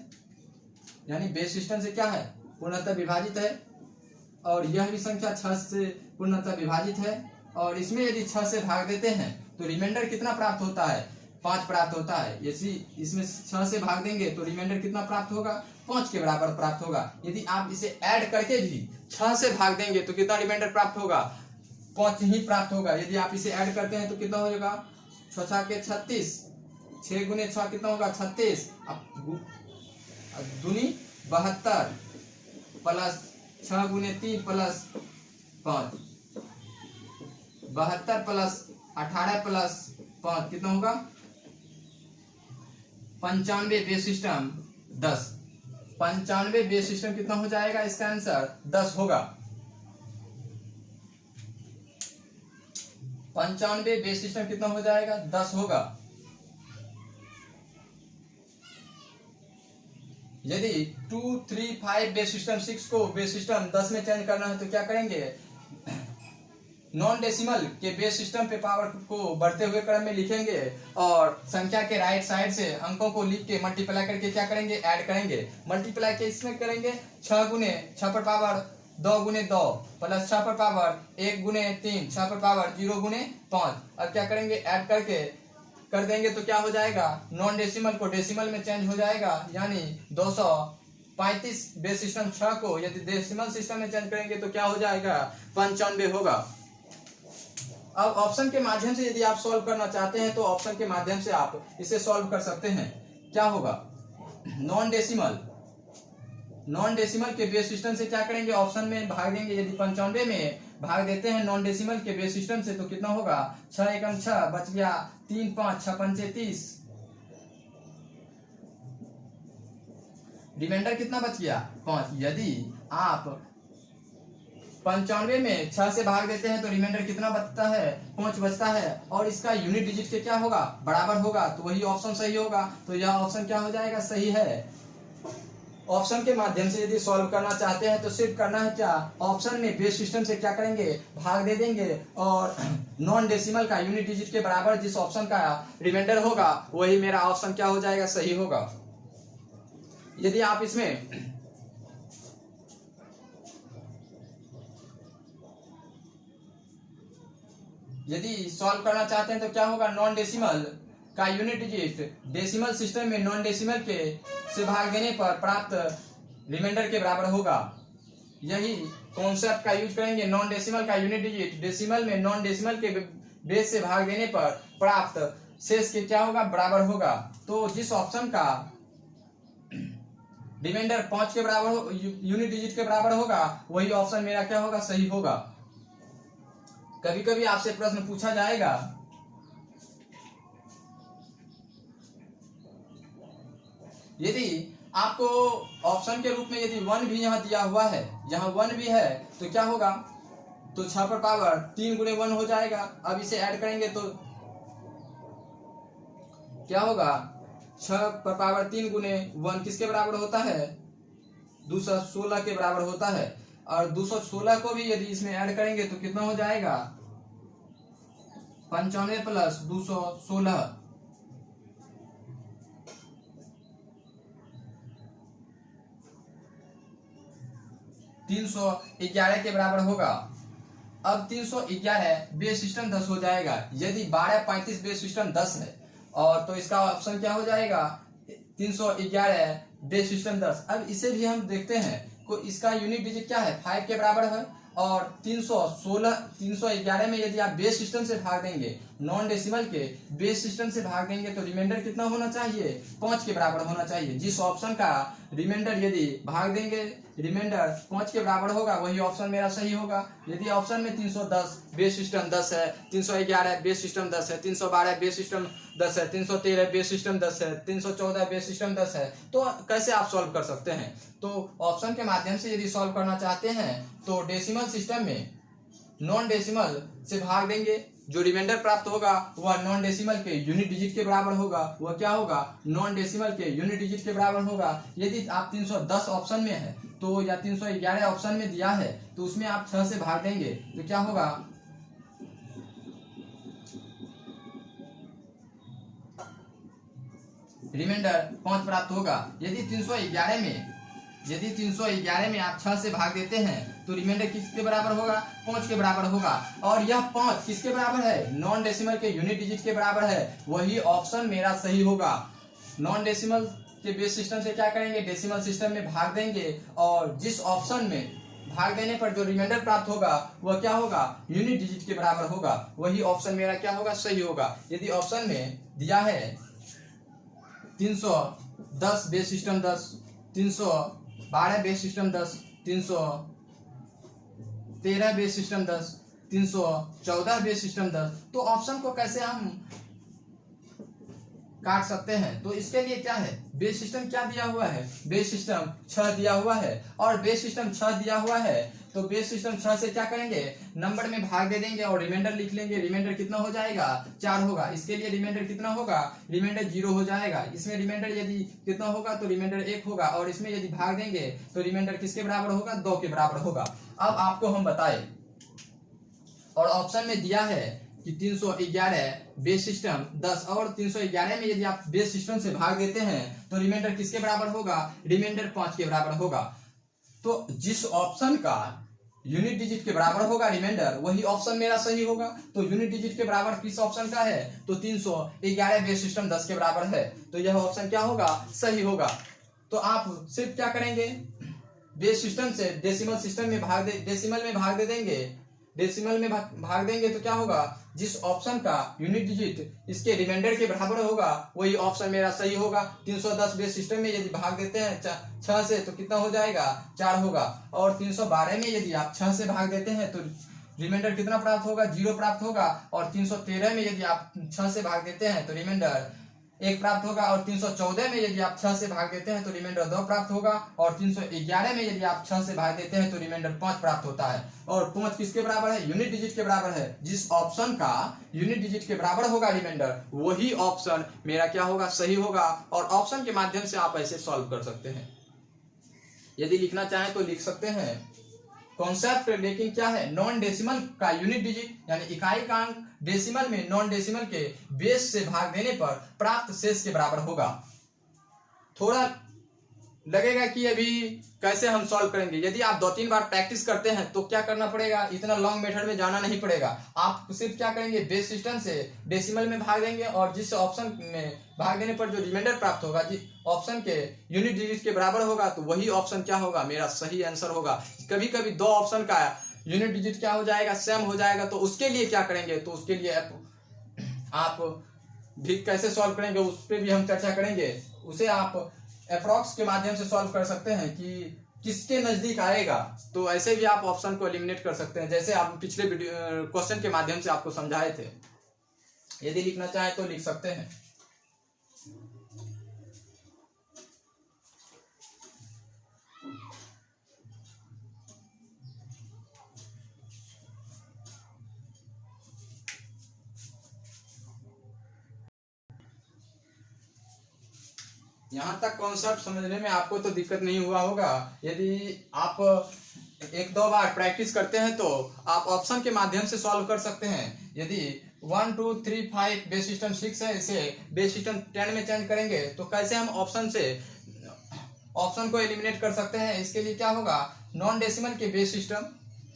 यानी बेस सिस्टम से क्या है पूर्णतः विभाजित है, और यह भी संख्या 6 से पूर्णतः विभाजित है, और इसमें यदि 6 से भाग देते हैं तो रिमाइंडर कितना प्राप्त होता है 5 प्राप्त होता है। यदि इसमें 6 से भाग देंगे तो रिमाइंडर कितना प्राप्त होगा 5 के बराबर प्राप्त होगा। यदि आप इसे ऐड करके भी 6 से भाग देंगे तो कितना रिमाइंडर प्राप्त होगा 5 ही प्राप्त होगा। यदि आप इसे ऐड करते हैं तो कितना हो जाएगा 6 के 36, 6 गुने 6 कितना होगा 36, दूनी 72 प्लस 6 गुने 3 प्लस 5, 72 प्लस 18 प्लस 5 कितना होगा 95। बेस सिस्टम 10, 95 बेस सिस्टम कितना हो जाएगा, इसका आंसर 10 होगा। 95 बेस सिस्टम कितना हो जाएगा 10 होगा। यदि 2, 3, 5 बेस सिस्टम 6 को बेस सिस्टम 10 में चेंज करना है तो क्या करेंगे, नॉन डेसिमल के बेस सिस्टम पे पावर को बढ़ते हुए क्रम में लिखेंगे, और संख्या के राइट साइड से अंकों को लिख के मल्टीप्लाई करके क्या करेंगे ऐड करेंगे। मल्टीप्लाई के इसमें करेंगे 6 गुने 6 पर पावर 2 गुने 2 प्लस 6 पर पावर 1 गुने 3, 6 पर पावर 0 गुने 5। अब क्या करेंगे ऐड करके कर देंगे तो क्या हो जाएगा नॉन डेसिमल को डेसिमल में चेंज हो जाएगा, यानी 235 बेस सिस्टम 6 को यदि डेसिमल सिस्टम में चेंज करेंगे तो क्या हो जाएगा 95 होगा। अब ऑप्शन के माध्यम से यदि आप सॉल्व करना चाहते हैं तो ऑप्शन के माध्यम से आप इसे सॉल्व कर सकते हैं। क्या होगा नॉन डेसिमल के बेस सिस्टम से क्या करेंगे ऑप्शन में भाग देंगे। यदि 95 में भाग देते हैं नॉन डेसिमल के बेस सिस्टम से तो कितना होगा 6 एकम 6 बच गया 3 5 6 पंचे 30, रिमाइंडर कितना बच गया 5। यदि आप 95 में 6 से भाग देते हैं तो रिमाइंडर कितना बचता है 5 बचता है, और इसका यूनिट डिजिट के क्या होगा बराबर होगा, तो वही ऑप्शन सही होगा। तो यह ऑप्शन क्या हो जाएगा सही है। ऑप्शन के माध्यम से यदि सॉल्व करना चाहते हैं तो सिर्फ करना है क्या ऑप्शन में बेस सिस्टम से क्या करेंगे भाग दे देंगे, और नॉन डेसिमल का यूनिट डिजिट के बराबर जिस ऑप्शन का रिमाइंडर होगा वही मेरा ऑप्शन क्या हो जाएगा सही होगा। यदि आप इसमें यदि सॉल्व करना चाहते हैं तो क्या होगा नॉन डेसिमल का यूनिट डिजिट डेसिमल सिस्टम में नॉन डेसिमल के से भाग देने पर प्राप्त रिमाइंडर के बराबर होगा। यही कॉन्सेप्ट का यूज करेंगे। नॉन डेसिमल का यूनिट डिजिट डेसिमल में नॉन डेसिमल के बेस से भाग देने पर प्राप्त शेष के क्या होगा बराबर होगा। तो जिस ऑप्शन का रिमाइंडर 5 के बराबर यूनिट डिजिट के बराबर होगा वही ऑप्शन मेरा क्या होगा सही होगा। कभी कभी आपसे प्रश्न पूछा जाएगा यदि आपको ऑप्शन के रूप में यदि 1 भी यहाँ दिया हुआ है, यहाँ 1 भी है तो क्या होगा, तो 6 पर पावर 3 गुने 1 हो जाएगा। अब इसे ऐड करेंगे तो क्या होगा 6 पर पावर 3 गुने 1 किसके बराबर होता है 216 के बराबर होता है। और 216 को भी यदि इसमें ऐड करेंगे तो कितना हो जाएगा 95 प्लस 216, 311 के बराबर होगा। अब 311 बेस सिस्टम 10 हो जाएगा। यदि 1235 बेस सिस्टम 10 है और तो इसका ऑप्शन क्या हो जाएगा 311 बेस सिस्टम 10। अब इसे भी हम देखते हैं को इसका यूनिट डिजिट क्या है 5 के बराबर है, और 311 में यदि आप बेस सिस्टम से भाग देंगे नॉन डेसिमल के बेस सिस्टम से भाग देंगे तो रिमाइंडर कितना होना चाहिए 5 के बराबर होना चाहिए। जिस ऑप्शन का रिमाइंडर यदि भाग देंगे रिमाइंडर 5 के बराबर होगा, वही ऑप्शन मेरा सही होगा। यदि ऑप्शन में 310 बेस सिस्टम 10 है, 311 बेस सिस्टम 10 है, 312 बेस सिस्टम 10 है, 313 बेस सिस्टम 10 है, 314 बेस सिस्टम 10 है, तो कैसे आप सॉल्व कर सकते हैं? तो ऑप्शन के माध्यम से यदि सॉल्व करना चाहते हैं तो डेसिमल सिस्टम में नॉन डेसिमल से भाग देंगे, जो रिमाइंडर प्राप्त होगा वह नॉन डेसिमल के यूनिट डिजिट के बराबर होगा। वह क्या होगा? नॉन डेसिमल के यूनिट डिजिट के बराबर होगा। यदि आप 310 ऑप्शन में है तो या 311 ऑप्शन में दिया है तो उसमें आप 6 से भाग देंगे तो क्या होगा? रिमाइंडर 5 प्राप्त होगा। यदि 311 में आप 6 से भाग देते हैं तो रिमाइंडर किसके बराबर होगा? 5 के बराबर होगा। और यह 5 किसके बराबर है? नॉन डेसिमल के यूनिट डिजिट के बराबर है, वही ऑप्शन मेरा सही होगा। नॉन डेसिमल के बेस सिस्टम से क्या करेंगे? डेसिमल सिस्टम में भाग देंगे और जिस ऑप्शन में भाग देने पर जो रिमाइंडर प्राप्त होगा वह क्या होगा? यूनिट डिजिट के बराबर होगा, वही ऑप्शन मेरा क्या होगा? सही होगा। यदि ऑप्शन में दिया है 310 base system 10, 312 base system 10, 313 base system 10, 314 base system 10, तो ऑप्शन को कैसे हम काट सकते हैं? तो इसके लिए क्या है? बेस सिस्टम क्या दिया हुआ है? बेस सिस्टम 6 दिया हुआ है, और बेस सिस्टम 6 दिया हुआ है तो बेस सिस्टम 6 से क्या करेंगे? नंबर में भाग दे देंगे और रिमाइंडर लिख लेंगे। रिमाइंडर कितना हो जाएगा? 4 होगा। इसके लिए रिमाइंडर कितना होगा? रिमाइंडर 0 हो जाएगा। इसमें रिमाइंडर यदि कितना होगा तो रिमाइंडर 1 होगा, और इसमें यदि भाग देंगे तो रिमाइंडर किसके बराबर होगा? 2 के बराबर होगा। अब आपको हम बताए, और ऑप्शन में दिया है कि 311 बेस सिस्टम 10, और 311 में यदि आप बेस सिस्टम से भाग देते हैं तो रिमाइंडर किसके बराबर होगा? रिमाइंडर 5 के बराबर होगा। तो जिस ऑप्शन का यूनिट डिजिट के बराबर होगा रिमाइंडर, वही ऑप्शन मेरा सही होगा। तो यूनिट डिजिट के बराबर किस ऑप्शन का है? तो 311 बेस सिस्टम 10 के बराबर है, तो यह ऑप्शन क्या होगा? सही होगा। तो आप सिर्फ क्या करेंगे? बेस सिस्टम से डेसिमल सिस्टम में डेसिमल में भाग दे देंगे। डेसिमल में भाग देंगे तो क्या होगा? जिस ऑप्शन का यूनिट डिजिट इसके रिमाइंडर के बराबर होगा वही ऑप्शन मेरा सही होगा। 310 बेस सिस्टम में यदि भाग देते हैं 6 से तो कितना हो जाएगा? 4 होगा। और 312 में यदि आप 6 से भाग देते हैं तो रिमाइंडर कितना प्राप्त होगा? 0 प्राप्त होगा। और 313 में यदि आप 6 से भाग देते हैं तो रिमाइंडर 1 प्राप्त होगा। और 314 में यदि आप 6 से भाग देते हैं तो रिमाइंडर 2 प्राप्त होगा। और 311 में यदि आप 6 से भाग देते हैं तो रिमाइंडर 5 प्राप्त होता है। और 5 किसके बराबर है? यूनिट डिजिट के बराबर है। जिस ऑप्शन का यूनिट डिजिट के बराबर होगा रिमाइंडर, वही ऑप्शन मेरा क्या होगा? सही होगा। और ऑप्शन के माध्यम से आप ऐसे सॉल्व कर सकते हैं। यदि लिखना चाहें तो लिख सकते हैं। कॉन्सेप्ट लेकिन क्या है? नॉन डेसिमल का यूनिट डिजिट यानी इकाई का अंक डेसिमल में नॉन डेसिमल के बेस से भाग देने पर प्राप्त शेष के बराबर होगा। थोड़ा लगेगा कि अभी कैसे हम सॉल्व करेंगे। यदि आप 2-3 बार प्रैक्टिस करते हैं तो क्या करना पड़ेगा? इतना लॉन्ग मेथड में जाना नहीं पड़ेगा। आप सिर्फ क्या करेंगे? बेस सिस्टम से डेसिमल में भाग देंगे, और जिस ऑप्शन में भाग देने पर जो रिमाइंडर प्राप्त होगा, जिस ऑप्शन के यूनिट डिजिट के बराबर होगा, तो वही ऑप्शन क्या होगा? मेरा सही आंसर होगा। कभी कभी 2 ऑप्शन का यूनिट डिजिट क्या हो जाएगा? सेम हो जाएगा, तो उसके लिए क्या करेंगे? तो उसके लिए आप भी कैसे सॉल्व करेंगे उस पर भी हम चर्चा करेंगे। उसे आप अप्रॉक्स के माध्यम से सॉल्व कर सकते हैं कि किसके नजदीक आएगा। तो ऐसे भी आप ऑप्शन को एलिमिनेट कर सकते हैं, जैसे आप पिछले क्वेश्चन के माध्यम से आपको समझाए थे। यदि लिखना चाहें तो लिख सकते हैं। यहाँ तक कॉन्सेप्ट समझने में आपको तो दिक्कत नहीं हुआ होगा। यदि आप 1-2 बार प्रैक्टिस करते हैं तो आप ऑप्शन के माध्यम से सॉल्व कर सकते हैं। यदि 1 2 3 5 बेस सिस्टम 6 है, इसे बेस सिस्टम 10 में चेंज करेंगे तो कैसे हम ऑप्शन को एलिमिनेट कर सकते हैं? इसके लिए क्या होगा? नॉन डेसिमल के बेस सिस्टम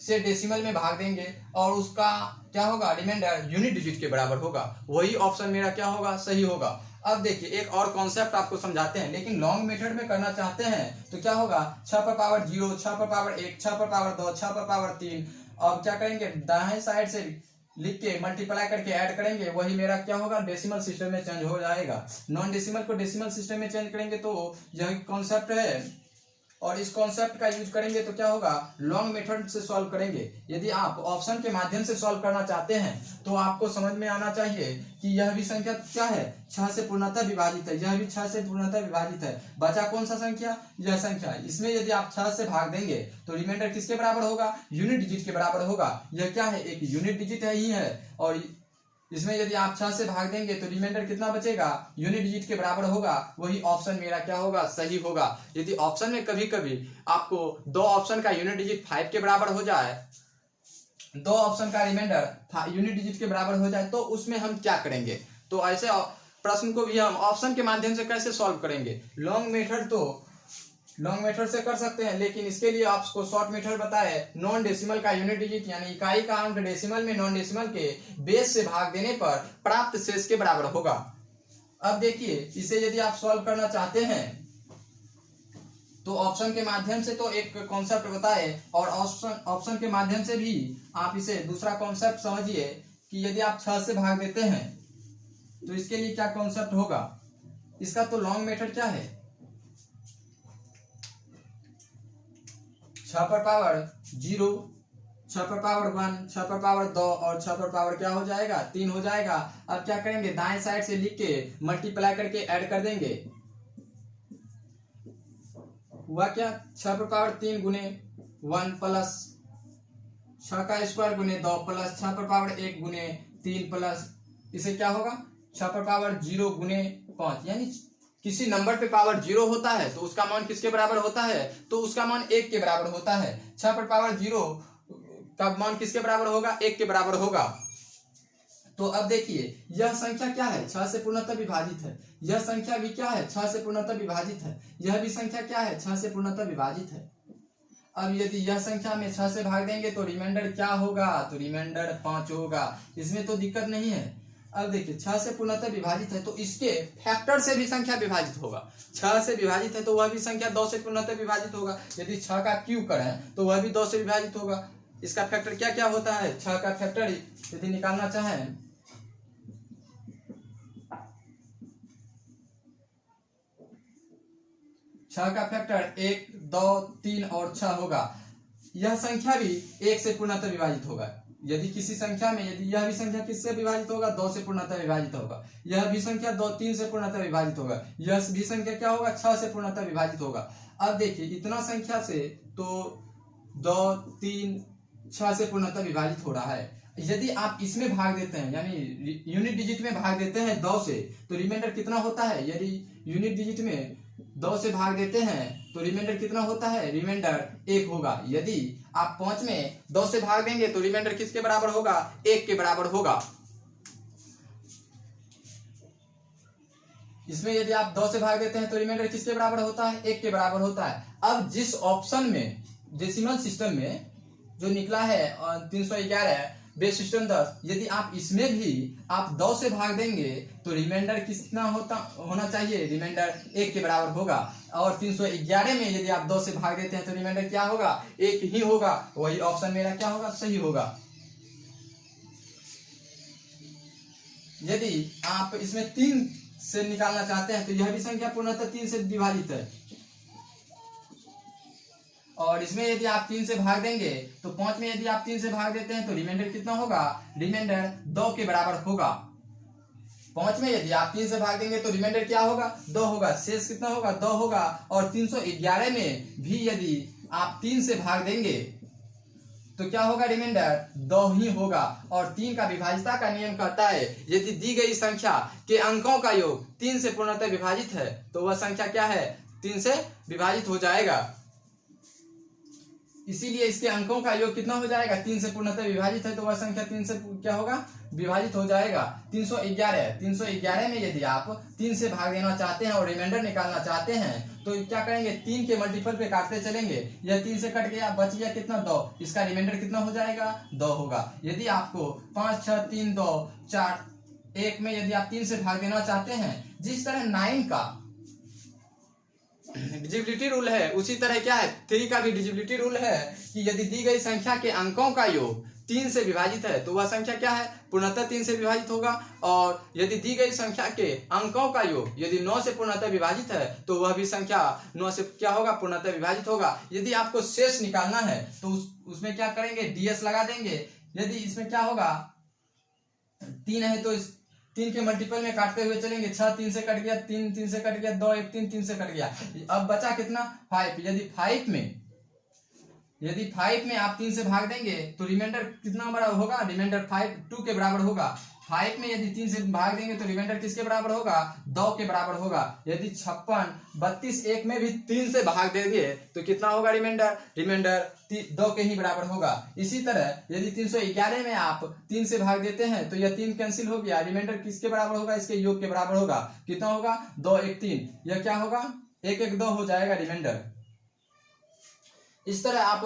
से डेसिमल में भाग देंगे, और उसका क्या होगा? रिमाइंडर यूनिट डिजिट के बराबर होगा, वही ऑप्शन मेरा क्या होगा? सही होगा। अब देखिए एक और कॉन्सेप्ट आपको समझाते हैं, लेकिन लॉन्ग मेथड में करना चाहते हैं तो क्या होगा? 6 पर पावर 0, 6 पर पावर 1, 6 पर पावर 2, 6 पर पावर 3। अब क्या करेंगे? दाएं साइड से लिख के मल्टीप्लाई करके ऐड करेंगे, वही मेरा क्या होगा? डेसिमल सिस्टम में चेंज हो जाएगा। नॉन डेसिमल को डेसिमल सिस्टम में चेंज करेंगे तो यह कॉन्सेप्ट है और इस कॉन्सेप्ट का यूज करेंगे तो क्या होगा, लॉन्ग मेथड से सॉल्व करेंगे। यदि आप ऑप्शन के माध्यम से सॉल्व करना चाहते हैं तो आपको समझ में आना चाहिए कि यह भी संख्या क्या है, 6 से पूर्णतः विभाजित है, यह भी 6 से पूर्णतः विभाजित है। बचा कौन सा संख्या, यह संख्या। इसमें यदि आप 6 से भाग देंगे तो रिमाइंडर किसके बराबर होगा, यूनिट डिजिट के बराबर होगा। यह क्या है, एक यूनिट डिजिट है ही है। और इसमें यदि आप 6 से भाग देंगे तो रिमाइंडर कितना बचेगा, यूनिट डिजिट के बराबर होगा। वही ऑप्शन मेरा क्या होगा, सही होगा। यदि ऑप्शन में कभी कभी आपको दो ऑप्शन का यूनिट डिजिट 5 के बराबर हो जाए, दो ऑप्शन का रिमाइंडर यूनिट डिजिट के बराबर हो जाए, तो उसमें हम क्या करेंगे। तो ऐसे प्रश्न को भी हम ऑप्शन के माध्यम से कैसे सॉल्व करेंगे। लॉन्ग मेथड से कर सकते हैं, लेकिन इसके लिए आपको शॉर्ट मेथड बताए, नॉन डेसिमल का यूनिट डिजिट यानी इकाई का अंक डेसिमल में नॉन डेसिमल के बेस से भाग देने पर प्राप्त शेष के बराबर होगा। अब देखिए, इसे यदि आप सॉल्व करना चाहते हैं तो ऑप्शन के माध्यम से तो एक कॉन्सेप्ट बताए, और ऑप्शन के माध्यम से भी आप इसे दूसरा कॉन्सेप्ट समझिए कि यदि आप 6 से भाग देते हैं तो इसके लिए क्या कॉन्सेप्ट होगा। इसका तो लॉन्ग मेथड क्या है, 6 पर पावर 0, 6 पर पावर 1, 6 पर पावर 2 और 6 पर पावर क्या हो जाएगा, 3 हो जाएगा। अब क्या करेंगे, दाएं साइड से लिख के मल्टीप्लाई करके ऐड कर देंगे। हुआ क्या, 6 पर पावर 3 गुने 1 प्लस 6 का स्क्वायर गुने 2 प्लस 6 पर पावर 1 गुने 3 प्लस इसे क्या होगा 6 पर पावर 0 गुने 5। यानी किसी नंबर पे पावर 0 होता है तो उसका मान किसके बराबर होता है, तो उसका मान 1 के बराबर होता है। 6 पर पावर 0 का मान किसके बराबर होगा, 1 के बराबर होगा। तो अब देखिए, यह संख्या क्या है, 6 से पूर्णतः विभाजित है। यह संख्या भी क्या है, 6 से पूर्णतः विभाजित है। यह भी संख्या क्या है, 6 से पूर्णतः विभाजित है। अब यदि यह संख्या में 6 से भाग देंगे तो रिमाइंडर क्या होगा, तो रिमाइंडर 5 होगा। इसमें तो दिक्कत नहीं है। अब देखिए, 6 से पूर्णतः विभाजित है तो इसके फैक्टर से भी संख्या विभाजित होगा। 6 से विभाजित है तो वह भी संख्या 2 से पूर्णतः विभाजित होगा। यदि 6 का क्यूब करें तो वह भी 2 से विभाजित होगा। इसका फैक्टर क्या क्या होता है, 6 का फैक्टर यदि निकालना चाहें 6 का फैक्टर 1, 2, 3 और 6 होगा। यह संख्या भी 1 से पूर्णतः विभाजित होगा। यदि किसी संख्या में, यदि यह भी संख्या किससे विभाजित होगा, 2 से पूर्णतः विभाजित होगा। यह भी संख्या 2, 3 से पूर्णतः विभाजित होगा। यह भी संख्या क्या होगा, 6 से पूर्णतः विभाजित होगा। अब देखिए, इतना संख्या से तो 2, 3, 6 से पूर्णतः विभाजित हो रहा है। यदि आप इसमें भाग देते हैं, यानी यूनिट डिजिट में भाग देते हैं 2 से, तो रिमाइंडर कितना होता है। यदि यूनिट डिजिट में 2 से भाग देते हैं तो रिमाइंडर कितना होता है, रिमाइंडर 1 होगा। यदि आप 5 में 2 से भाग देंगे तो रिमाइंडर किसके बराबर होगा, 1 के बराबर होगा। इसमें यदि आप 2 से भाग देते हैं तो रिमाइंडर किसके बराबर होता है, 1 के बराबर होता है। अब जिस ऑप्शन में डेसिमल सिस्टम में जो निकला है 311 बेस सिस्टम 10, यदि आप इसमें भी आप 2 से भाग देंगे तो रिमाइंडर कितना होना चाहिए, रिमाइंडर 1 के बराबर होगा। और 311 में यदि आप 2 से भाग देते हैं तो रिमाइंडर क्या होगा, 1 ही होगा। वही ऑप्शन मेरा क्या होगा, सही होगा। यदि आप इसमें 3 से निकालना चाहते हैं तो यह भी संख्या पूर्णतः 3 से विभाजित है। और इसमें यदि आप 3 से भाग देंगे तो 5 में यदि आप 3 से भाग देते हैं तो रिमाइंडर कितना होगा, रिमाइंडर 2 के बराबर होगा। 5 में यदि आप 3 से भाग देंगे तो रिमाइंडर क्या होगा, 2 होगा। शेष कितना होगा, 2 होगा। और 311 में भी यदि आप 3 से भाग देंगे तो क्या होगा, रिमाइंडर 2 ही होगा। और 3 का विभाजिता का नियम कहता है, यदि दी गई संख्या के अंकों का योग 3 से पूर्णतः विभाजित है तो वह संख्या क्या है, 3 से विभाजित हो जाएगा। इसीलिए इसके अंकों का योग कितना हो जाएगा, 3 से पूर्णतः विभाजित है तो वह संख्या 3 से क्या होगा, विभाजित हो जाएगा। 311 में यदि आप 3 से भाग देना चाहते हैं और रिमाइंडर निकालना चाहते हैं तो क्या करेंगे, 3 के मल्टीपल पे काटते चलेंगे। यह 3 से कट गया, बच गया कितना, 2। इसका रिमाइंडर कितना हो जाएगा, 2 होगा। यदि आपको 5, 6, 3, 2, 4, 1 में यदि आप 3 से भाग देना चाहते हैं, जिस तरह 9 का डिजिबिलिटी रूल है उसी तरह क्या है, 3 का भी डिजिबिलिटी रूल है कि यदि दी गई संख्या के अंकों का योग 3 से विभाजित है तो वह संख्या क्या है, पूर्णतः 3 से विभाजित होगा। और यदि दी गई संख्या के अंकों का योग यदि 9 से पूर्णतः विभाजित है तो वह भी संख्या 9 से क्या होगा, पूर्णतः विभाजित होगा। यदि आपको शेष निकालना है तो उसमें क्या करेंगे, ds लगा देंगे। यदि इसमें क्या होगा, 3 है तो इस 3 के मल्टीपल में काटते हुए चलेंगे, 6 3 से कट गया, 3 3 से कट गया, 2 1 3 3 से कट गया। अब बचा कितना, 5। यदि 5 में आप 3 से भाग देंगे तो रिमाइंडर कितना बड़ा होगा, रिमाइंडर 2 के बराबर होगा। 5 में यदि 3 से भाग देंगे तो रिमाइंडर किसके बराबर होगा, 2 के बराबर होगा। यदि 56 32 1 में भी 3 से भाग देंगे तो कितना होगा, रिमाइंडर 2 के ही बराबर होगा। इसी तरह यदि 311 में आप 3 से भाग देते हैं तो यह 3 कैंसिल हो गया, रिमाइंडर किसके बराबर होगा, इसके योग के बराबर होगा। कितना होगा, 2 1 3। यह क्या होगा, 1 1 2 हो जाएगा रिमाइंडर। इस तरह आप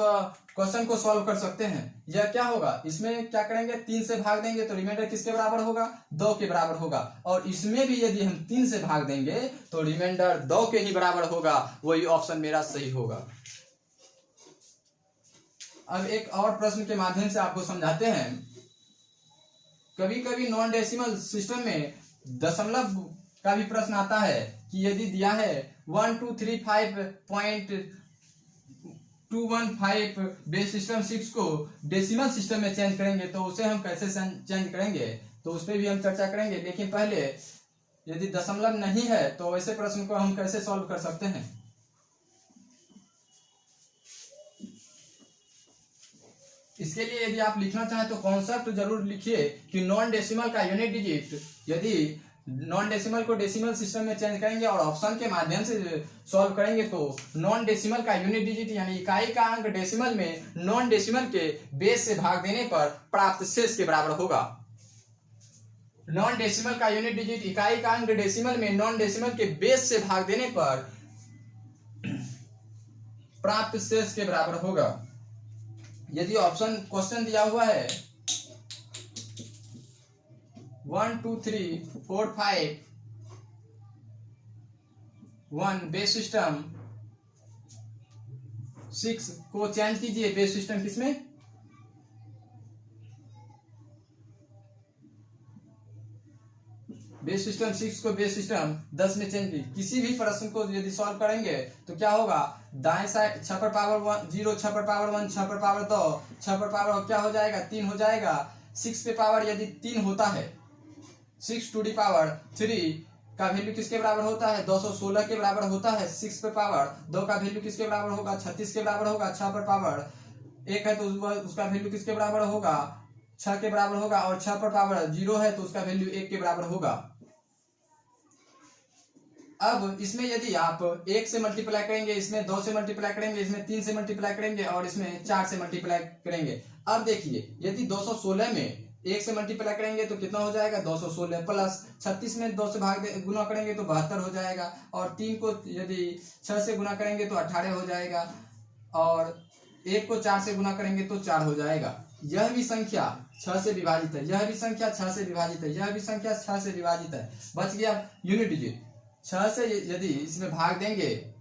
क्वेश्चन को सॉल्व कर सकते हैं। यह क्या होगा, इसमें क्या करेंगे, 3 से भाग देंगे तो रिमाइंडर किसके बराबर होगा, 2 के बराबर होगा। और इसमें भी यदि हम 3 से भाग देंगे तो रिमाइंडर 2 के ही बराबर होगा। वही ऑप्शन मेरा सही होगा। अब एक और प्रश्न के माध्यम से आपको समझाते हैं। कभी कभी नॉन डेसिमल सिस्टम में दशमलव का भी प्रश्न आता है कि यदि दिया है 1235.215 बेस सिस्टम 6 को डेसिमल सिस्टम में चेंज करेंगे तो उसे हम कैसे चेंज करेंगे, तो उस पर भी हम चर्चा करेंगे। लेकिन पहले यदि दशमलव नहीं है तो ऐसे प्रश्न को हम कैसे सॉल्व कर सकते हैं। इसके लिए यदि आप लिखना चाहें तो कॉन्सेप्ट जरूर लिखिए कि नॉन डेसिमल का यूनिट डिजिट, यदि नॉन डेसिमल को डेसिमल सिस्टम में चेंज करेंगे और ऑप्शन के माध्यम से सॉल्व करेंगे तो नॉन डेसिमल का यूनिट डिजिट यानी इकाई का अंक डेसिमल में नॉन डेसिमल के बेस से भाग देने पर प्राप्त शेष के बराबर होगा। नॉन डेसिमल का यूनिट डिजिट इकाई का अंक डेसिमल में नॉन डेसिमल के बेस से भाग देने पर प्राप्त शेष के बराबर होगा। यदि ऑप्शन क्वेश्चन दिया हुआ है 1 2 3 4 5 1 बेस सिस्टम 6 को चेंज कीजिए, बेस सिस्टम किसमें, बेस सिस्टम 6 को बेस सिस्टम 10 में चेंज कीजिए। किसी भी प्रश्न को यदि सॉल्व करेंगे तो क्या होगा, दाएं साइड 6 पर पावर 0, 6 पर पावर 1, 6 पर पावर 2, 6 पर पावर क्या हो जाएगा, 3 हो जाएगा। 6 पे पावर यदि 3 होता है, 6 टू दी पावर 3 का वैल्यू किसके बराबर होता है, 216 के बराबर होता है। 6 पे पावर 2 का वैल्यू किसके बराबर होगा, 36 के बराबर होगा। 6 पर पावर 1 है तो उसका वैल्यू किसके बराबर होगा, 6 के बराबर होगा। और 6 पर पावर 0 है तो उसका वैल्यू 1 के बराबर होगा। अब इसमें यदि आप 1 से मल्टीप्लाई करेंगे, इसमें 2 से मल्टीप्लाई करेंगे, इसमें 3 से मल्टीप्लाई करेंगे और इसमें 4 से मल्टीप्लाई करेंगे। अब देखिए यदि 216 में 1 से मल्टीप्लाई करेंगे तो कितना हो जाएगा, 216 प्लस 36 में 2 से गुना करेंगे तो 72 हो जाएगा। और 3 को यदि 6 से गुना करेंगे तो 18 हो जाएगा। और 1 को 4 से गुना करेंगे तो 4 हो जाएगा। यह भी संख्या 6 से विभाजित है, यह भी संख्या 6 से विभाजित है, यह भी संख्या 6 से विभाजित है। बच गया यूनिट डिजिट। 6 से यदि इसमें भाग देंगे,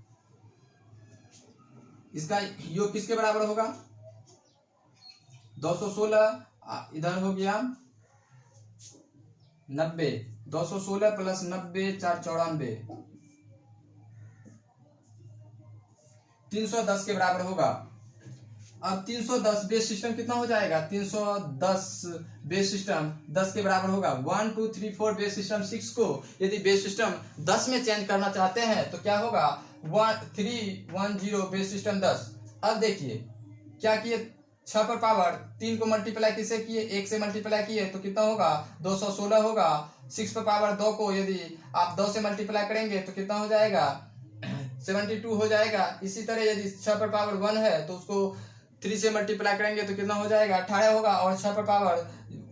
इसका योग किसके बराबर होगा, 216 इधर हो गया 90, 216 प्लस 90 4 94 310 के बराबर होगा। अब 310 बेस सिस्टम कितना हो जाएगा, 310 बेस सिस्टम 10 के बराबर होगा। 1 2 3 4 बेस सिस्टम 6 को यदि बेस सिस्टम 10 में चेंज करना चाहते हैं तो क्या होगा, 1310 बेस सिस्टम 10। अब देखिए क्या किए, 6 पर पावर 3 को मल्टीप्लाई किससे किए, 1 से मल्टीप्लाई किए तो कितना होगा, 216 होगा। 6 पर पावर 2 को यदि आप 2 से मल्टीप्लाई करेंगे तो कितना हो जाएगा, 72 हो जाएगा। इसी तरह यदि 6 पर पावर 1 है तो उसको 3 से मल्टीप्लाई करेंगे तो कितना हो जाएगा, 18 होगा। और 6 पर पावर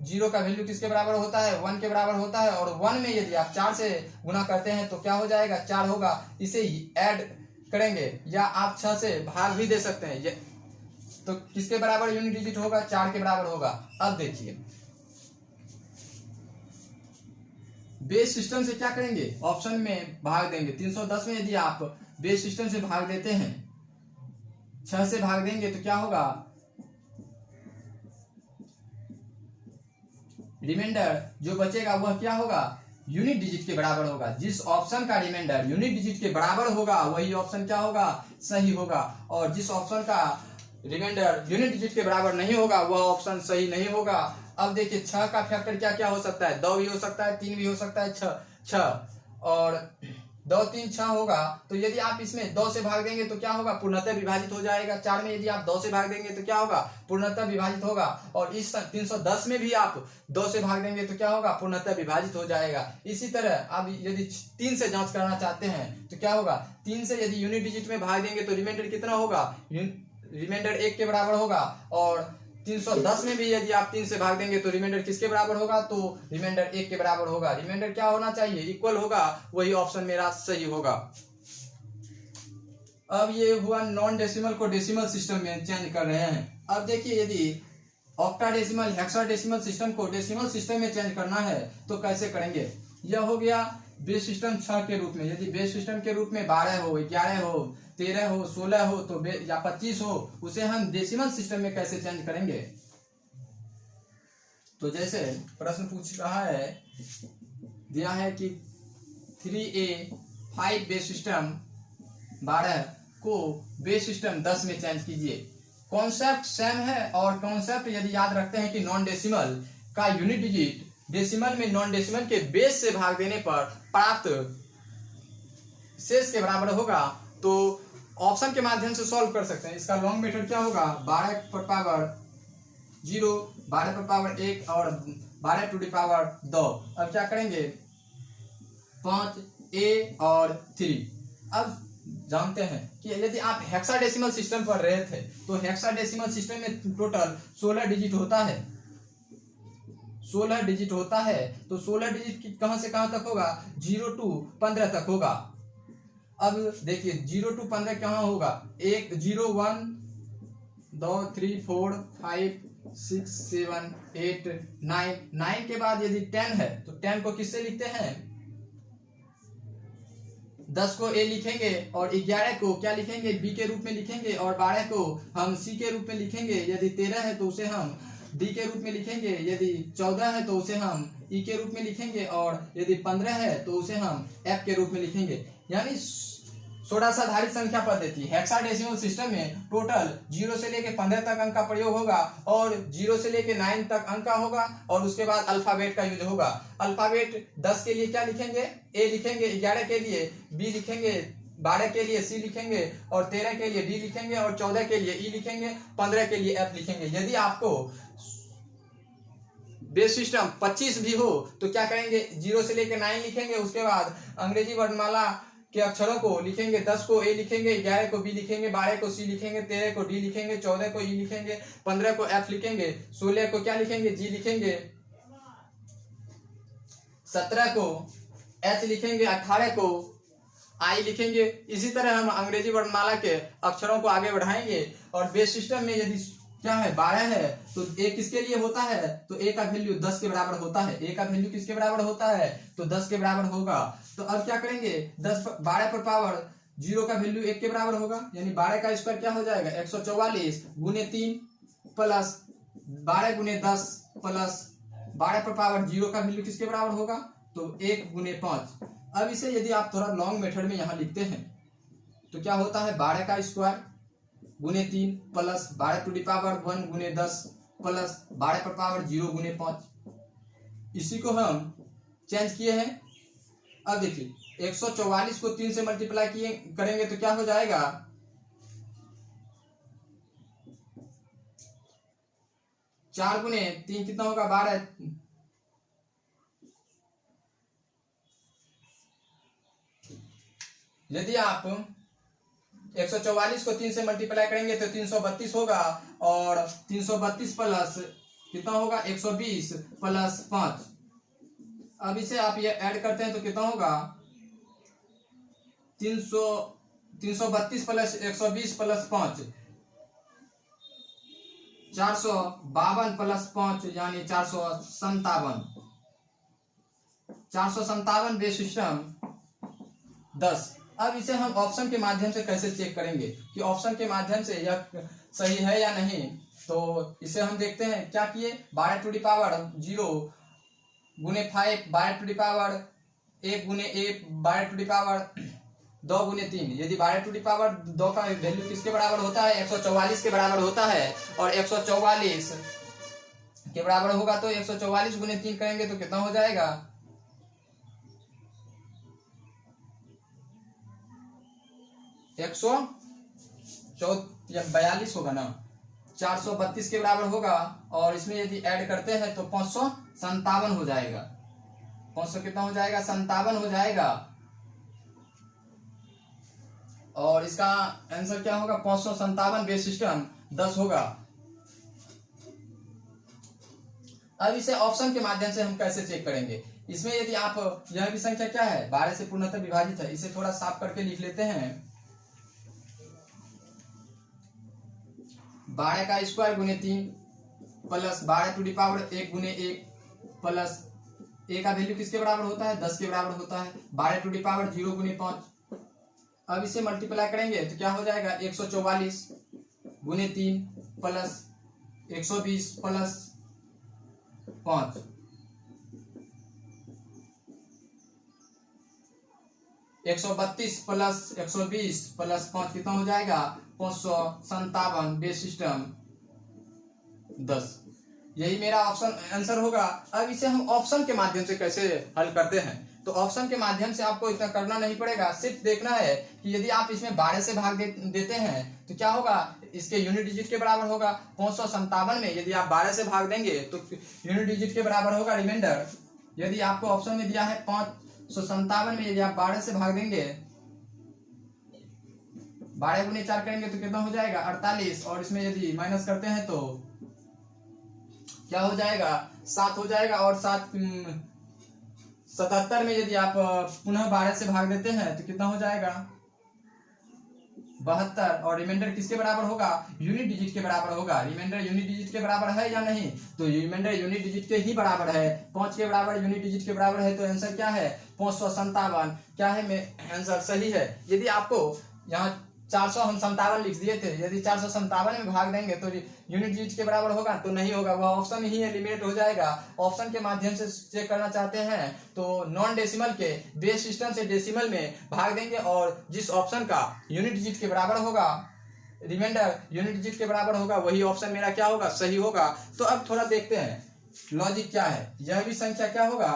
0 का वैल्यू किसके बराबर होता है, 1 के बराबर होता है। और 1 में यदि आप 4 से गुना करते हैं तो क्या हो जाएगा, 4 होगा। इसे ऐड करेंगे या आप 6 से भाग भी दे सकते हैं, तो किसके बराबर यूनिट डिजिट होगा, 4 के बराबर होगा। अब देखिए बेस सिस्टम से क्या करेंगे, ऑप्शन में भाग देंगे। 310 में यदि आप बेस सिस्टम से भाग देते हैं, 6 से भाग देंगे तो क्या होगा, रिमाइंडर जो बचेगा वह क्या होगा, यूनिट डिजिट के बराबर होगा। जिस ऑप्शन का रिमाइंडर यूनिट डिजिट के बराबर होगा वही ऑप्शन क्या होगा, सही होगा। और जिस ऑप्शन का रिमाइंडर यूनिट डिजिट के बराबर नहीं होगा वह ऑप्शन सही नहीं होगा। अब देखिए 6 का फैक्टर क्या क्या हो सकता है, 2 भी हो सकता है, 3 भी हो सकता है, 6 और 2 3 6 होगा। तो यदि आप इसमें 2 से भाग देंगे तो क्या होगा, पूर्णतः विभाजित हो जाएगा। 4 में यदि आप 2 से भाग देंगे तो क्या होगा, पूर्णतः विभाजित होगा। और इस 310 में भी आप 2 से भाग देंगे तो क्या होगा, पूर्णतः विभाजित हो जाएगा। इसी तरह आप यदि 3 से जांच करना चाहते हैं तो क्या होगा, 3 से यदि यूनिट डिजिट में भाग देंगे तो रिमाइंडर कितना होगा, रिमाइंडर 1 के बराबर होगा। और 310 में भी यदि आप 3 से भाग देंगे तो रिमाइंडर किसके बराबर होगा, तो रिमाइंडर 1 के बराबर होगा। रिमाइंडर क्या होना चाहिए, इक्वल होगा, वही ऑप्शन मेरा सही होगा। अब ये हुआ नॉन डेसिमल को डेसिमल सिस्टम में चेंज कर रहे हैं। अब देखिए यदि ऑक्टाडेसिमल हेक्साडेसिमल सिस्टम को डेसिमल सिस्टम में चेंज करना है तो कैसे करेंगे। यह हो गया बेस सिस्टम 6 के रूप में। यदि बेस सिस्टम के रूप में 12 हो, 11 हो, 13 हो, 16 हो तो या 25 हो, उसे हम डेसिमल सिस्टम में कैसे चेंज करेंगे। तो जैसे प्रश्न पूछ रहा है, दिया है कि 3a 5 बेस सिस्टम 12 को बेस सिस्टम 10 में चेंज कीजिए। कॉन्सेप्ट सेम है और कॉन्सेप्ट यदि याद रखते हैं कि नॉन डेसिमल का यूनिट डिजिट डेसिमल में नॉन डेसिमल के बेस से भाग देने पर प्राप्त शेष के बराबर होगा, तो ऑप्शन के माध्यम से सॉल्व कर सकते हैं। इसका लॉन्ग मेथड क्या होगा, 12 पर पावर 0, 12 पर पावर 1 और 12 टू द पावर 2। अब क्या करेंगे, 5a और 3। अब जानते हैं कि यदि आप हेक्साडेसिमल सिस्टम पर रहे थे तो हेक्साडेसिमल सिस्टम में टोटल 16 डिजिट होता है। 16 डिजिट होता है तो 16 डिजिट कहां से कहां तक होगा, 0 to 15 तक होगा। अब देखिए 0 to 15 कहां होगा, 1 0 1 2 3 4 5 6 7 8 9 9 के बाद यदि 10 है तो 10 को किससे लिखते हैं, 10 को a लिखेंगे और 11 को क्या लिखेंगे, b के रूप में लिखेंगे और 12 को हम c के रूप में लिखेंगे। यदि 13 है तो उसे हम d के रूप में लिखेंगे, यदि 14 है तो उसे हम e के रूप में लिखेंगे और यदि 15 है तो उसे हम f के रूप में लिखेंगे। यानी षोडशाधारित संख्या पद्धति हेक्साडेसिमल सिस्टम में टोटल 0 से लेके 15 तक अंक का प्रयोग होगा और 0 से लेके 9 तक अंक का होगा और उसके बाद अल्फाबेट का यूज होगा। अल्फाबेट 10 के लिए क्या लिखेंगे, a लिखेंगे, 11 के लिए b लिखेंगे, 12 के लिए c लिखेंगे और 13 के लिए d लिखेंगे और 14 के लिए e लिखेंगे, 15 के लिए f लिखेंगे। यदि आपको बेस सिस्टम 25 भी हो तो क्या करेंगे, 0 से लेके 9 लिखेंगे, उसके बाद अंग्रेजी वर्णमाला के अक्षरों को लिखेंगे। 10 को a लिखेंगे, 11 को b लिखेंगे, 12 को c लिखेंगे, 13 को d लिखेंगे, 14 को e लिखेंगे, 15 को f लिखेंगे, 16 को क्या लिखेंगे, g लिखेंगे, 17 को h लिखेंगे, 18 को i लिखेंगे। इसी तरह हम अंग्रेजी वर्णमाला के अक्षरों को आगे बढ़ाएंगे। और बेस सिस्टम में यदि क्या है, 12 है तो a किसके लिए होता है, तो a का वैल्यू 10 के बराबर होता है। a का वैल्यू किसके बराबर होता है, तो 10 के बराबर होगा। तो अब क्या करेंगे, 12 पर पावर 0 का वैल्यू 1 के बराबर होगा, यानी 12 का स्क्वायर क्या हो जाएगा, 144 गुने 3 प्लस 12 गुने 10 प्लस 12 पर पावर 0 का वैल्यू किसके बराबर होगा, तो 1 गुने 5। अब इसे यदि आप थोड़ा लॉन्ग मेथड में यहाँ लिखते हैं तो क्या होता है, 12 का स्क्वायर गुने 3 प्लस 12 टू द पावर 1 गुने 10 प्लस 12 पर पावर 0 गुने 5। इसी को हम चेंज किए हैं। अब देखिए 144 को 3 से मल्टीप्लाई किए करेंगे तो क्या हो जाएगा, 4 गुने 3 कितना होगा, 12। यदि आप 144 को 3 से मल्टीप्लाई करेंगे तो 332 होगा और 332 प्लस कितना होगा, 120 प्लस 5। अब इसे आप ये ऐड करते हैं तो कितना होगा, 332 प्लस 120 प्लस 5 452 प्लस 5 यानी 457 बेस सिस्टम 10। अब इसे हम ऑप्शन के माध्यम से कैसे चेक करेंगे कि ऑप्शन के माध्यम से यह सही है या नहीं। तो इसे हम देखते हैं, क्या किए, 12 टू द पावर 0 गुने 5 12 टू द पावर 1 गुने 1 12 टू द पावर 2 गुने 3। यदि 12 टू द पावर 2 का वैल्यू किसके बराबर होता है? 144 के बराबर होता है। और 144 के बराबर होगा तो 144 गुने 3 करेंगे तो कितना हो जाएगा? 142 होगा ना, 432 के बराबर होगा। और इसमें यदि ऐड करते हैं तो 557 हो जाएगा। 500 कितना हो जाएगा? 57 हो जाएगा। और इसका आंसर क्या होगा? 557 बेस सिस्टम 10 होगा। अब इसे ऑप्शन के माध्यम से हम कैसे चेक करेंगे? इसमें यदि आप, यह भी संख्या क्या है? 12 से पूर्णतः विभाजित है। इसे थोड़ा साफ करके लिख लेते हैं। 12 का स्क्वायर गुने 3 प्लस 12 टू द पावर 1 गुने 1 प्लस ए का वैल्यू किसके बराबर होता है? 10 के बराबर होता है। 12 टू द पावर 0 गुने 5। अब इसे मल्टीप्लाई करेंगे तो क्या हो जाएगा? 144 गुने 3 प्लस 120 प्लस 5। 132 प्लस 120 प्लस 5 कितना हो जाएगा? 557 बेस सिस्टम 10। यही मेरा ऑप्शन आंसर होगा। अब इसे हम ऑप्शन के माध्यम से कैसे हल करते हैं? तो ऑप्शन के माध्यम से आपको इतना करना नहीं पड़ेगा, सिर्फ देखना है कि यदि आप इसमें 12 से भाग देते हैं तो क्या होगा? इसके यूनिट डिजिट के बराबर होगा। 557 में यदि आप 12 से भाग देंगे तो यूनिट डिजिट के बराबर होगा रिमाइंडर। यदि आपको ऑप्शन में दिया है 557 में यदि आप 12 से भाग देंगे, 12 गुने 4 करेंगे तो कितना हो जाएगा? 48। और इसमें यदि माइनस करते हैं तो क्या हो जाएगा? 7 हो जाएगा। और 77 में यदि आप पुनः 12 से भाग देते हैं तो कितना हो जाएगा? 72। और रिमाइंडर किसके बराबर होगा? यूनिट डिजिट के बराबर होगा। रिमाइंडर यूनिट डिजिट के बराबर है या नहीं? तो रिमाइंडर यूनिट डिजिट के ही बराबर है। 5 के बराबर यूनिट डिजिट के बराबर है। तो आंसर क्या है? 557। क्या है? में आंसर सही है। यदि आपको यहाँ 457 लिख दिए थे, यदि 457 में भाग देंगे तो यूनिट डिजिट के बराबर होगा? तो नहीं होगा, वह ऑप्शन ही एलिमिनेट हो जाएगा। ऑप्शन के माध्यम से चेक करना चाहते हैं तो नॉन डेसिमल के बेस सिस्टम से डेसिमल में भाग देंगे और जिस ऑप्शन का यूनिट डिजिट के बराबर होगा, रिमाइंडर यूनिट डिजिट के बराबर होगा, वही ऑप्शन मेरा क्या होगा? सही होगा। तो अब थोड़ा देखते हैं लॉजिक क्या है। यह भी संख्या क्या होगा?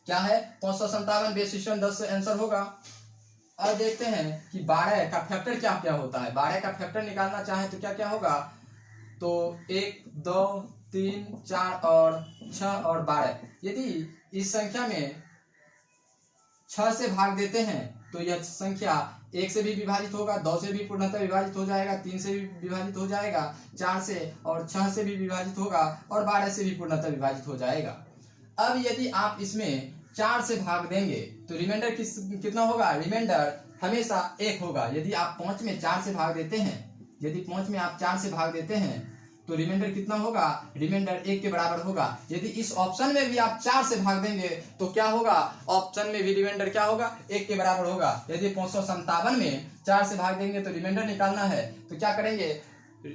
क्या है? 557 बेस सिस्टम 10 से आंसर होगा। और देखते हैं कि 12 का फैक्टर क्या क्या होता है। 12 का फैक्टर निकालना चाहे तो क्या क्या होगा? तो 1 2 3 4 और 6 और 12। यदि इस संख्या में 6 से भाग देते हैं तो यह संख्या 1 से भी विभाजित होगा, 2 से भी पूर्णतः विभाजित हो जाएगा, 3 से भी विभाजित हो जाएगा, 4 से और 6 से भी विभाजित होगा और 12 से भी पूर्णतः विभाजित हो जाएगा। अब यदि आप इसमें 4 से भाग देंगे तो रिमाइंडर कितना होगा? रिमाइंडर हमेशा 1 होगा। यदि आप 5 में 4 से भाग देते हैं, यदि 5 में आप 4 से भाग देते हैं तो रिमाइंडर कितना होगा? रिमाइंडर 1 के बराबर होगा। यदि इस ऑप्शन में भी आप 4 से भाग देंगे तो क्या होगा? ऑप्शन में भी रिमाइंडर क्या होगा? 1 के बराबर होगा। यदि 557 में 4 से भाग देंगे तो रिमाइंडर निकालना है तो क्या करेंगे?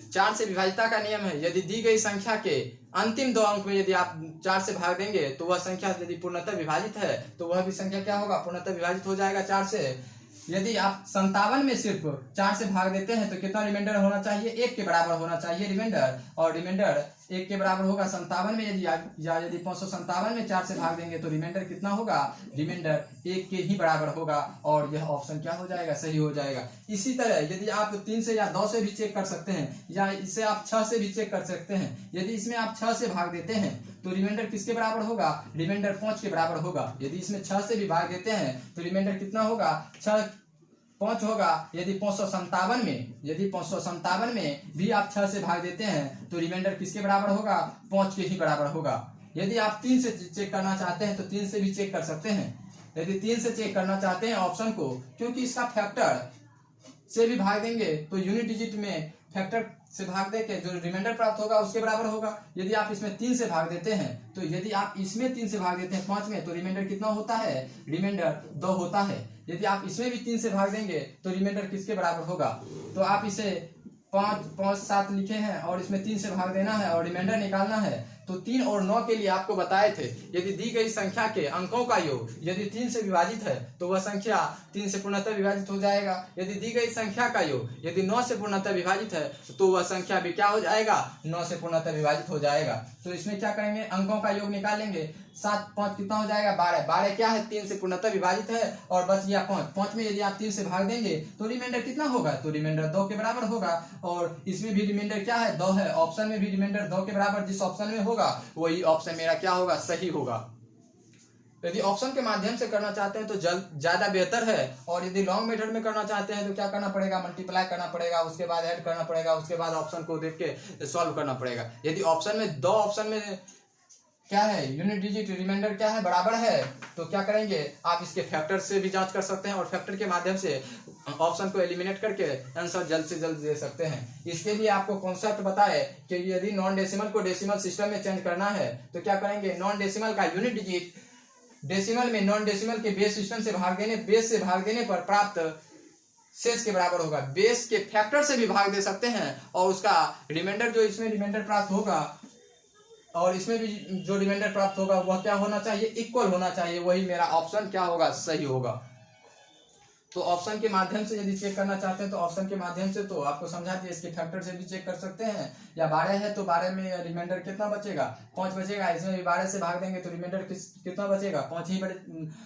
4 से विभाजिता का नियम है। यदि दी गई संख्या के अंतिम 2 अंक में यदि आप 4 से भाग देंगे तो वह संख्या यदि पूर्णतः विभाजित है तो वह भी संख्या क्या होगा? पूर्णतः विभाजित हो जाएगा 4 से। यदि आप 57 में सिर्फ 4 से भाग देते हैं तो कितना रिमाइंडर होना चाहिए? 1 के बराबर होना चाहिए रिमाइंडर। और रिमाइंडर 1 के बराबर होगा 57 में। यदि 557 में 4 से भाग देंगे तो रिमाइंडर कितना होगा? रिमाइंडर 1 के ही बराबर होगा और यह ऑप्शन क्या हो जाएगा? सही हो जाएगा। इसी तरह यदि आप 3 से या 2 से भी चेक कर सकते हैं या इसे आप 6 से भी चेक कर सकते हैं। यदि इसमें आप 6 से भाग देते हैं तो रिमाइंडर किसके बराबर होगा? रिमाइंडर 5 के बराबर होगा। यदि इसमें 6 से भी भाग देते हैं तो रिमाइंडर कितना होगा? 5 होगा। यदि 557 में भी आप 6 से भाग देते हैं तो रिमाइंडर किसके बराबर होगा? 5 के ही बराबर होगा। यदि आप 3 से चेक करना चाहते हैं तो 3 से भी चेक कर सकते हैं। यदि 3 से चेक करना चाहते हैं ऑप्शन को, क्योंकि इसका फैक्टर से भी भाग देंगे तो यूनिट डिजिट में फैक्टर से भाग दे के जो रिमाइंडर प्राप्त होगा उसके बराबर होगा। यदि आप इसमें 3 से भाग देते हैं तो यदि आप इसमें 3 से भाग देते हैं 5 में तो रिमाइंडर कितना होता है? रिमाइंडर 2 होता है। यदि आप इसमें भी 3 से भाग देंगे तो रिमाइंडर किसके बराबर होगा? तो आप इसे 5 5 7 लिखे हैं और इसमें 3 से भाग देना है और रिमाइंडर निकालना है। तो 3 और 9 के लिए आपको बताए थे, यदि दी गई संख्या के अंकों का योग यदि 3 से विभाजित है तो वह संख्या 3 से पूर्णतः विभाजित हो जाएगा। यदि दी गई संख्या का योग यदि 9 से पूर्णतः विभाजित है तो वह संख्या भी क्या हो जाएगा, 9 से पूर्णतः विभाजित हो जाएगा। तो इसमें क्या करेंगे, अंकों का योग निकालेंगे। 7 5 कितना हो जाएगा, 12। 12 क्या है, 3 से पूर्णतः विभाजित है और बच गया 5। 5 में यदि आप 3 से भाग देंगे तो रिमाइंडर कितना होगा, तो रिमाइंडर 2 के बराबर होगा। और इसमें भी रिमाइंडर क्या है, 2 है। ऑप्शन में भी रिमाइंडर 2 के बराबर जिस ऑप्शन में होगा वही ऑप्शन मेरा क्या होगा, सही होगा। यदि ऑप्शन के माध्यम से करना चाहते हैं तो ज्यादा बेहतर है, और यदि लॉन्ग मेथड में करना चाहते हैं तो क्या करना पड़ेगा, मल्टीप्लाई करना पड़ेगा, उसके बाद ऐड करना पड़ेगा, उसके बाद ऑप्शन को देख के सॉल्व करना पड़ेगा। यदि ऑप्शन में 2 ऑप्शन में क्या है, यूनिट डिजिट रिमाइंडर क्या है, बराबर है, तो क्या करेंगे, आप इसके फैक्टर से भी जांच कर सकते हैं और फैक्टर के माध्यम से ऑप्शन को एलिमिनेट करके आंसर जल्द से जल्द दे सकते हैं। इसके लिए आपको कॉन्सेप्ट बताए कि यदि नॉन डेसिमल को डेसिमल सिस्टम में चेंज करना है तो क्या करेंगे, नॉन डेसिमल का यूनिट डिजिट डेसिमल में नॉन डेसिमल के बेस सिस्टम से भाग देने, बेस से भाग देने पर प्राप्त शेष के बराबर होगा। बेस के फैक्टर से भी भाग दे सकते हैं और उसका रिमाइंडर जो इसमें रिमाइंडर प्राप्त होगा और इसमें भी जो रिमाइंडर प्राप्त होगा वह क्या होना चाहिए, इक्वल होना चाहिए। वही मेरा ऑप्शन क्या होगा, सही होगा। तो ऑप्शन के माध्यम से यदि चेक करना चाहते हैं तो ऑप्शन के माध्यम से तो आपको समझा दिया, इसके फैक्टर से भी चेक कर सकते हैं। या 12 है तो 12 में रिमाइंडर कितना बचेगा, 5 बचेगा। इसमें भी 12 से भाग देंगे तो रिमाइंडर कितना बचेगा, 5 ही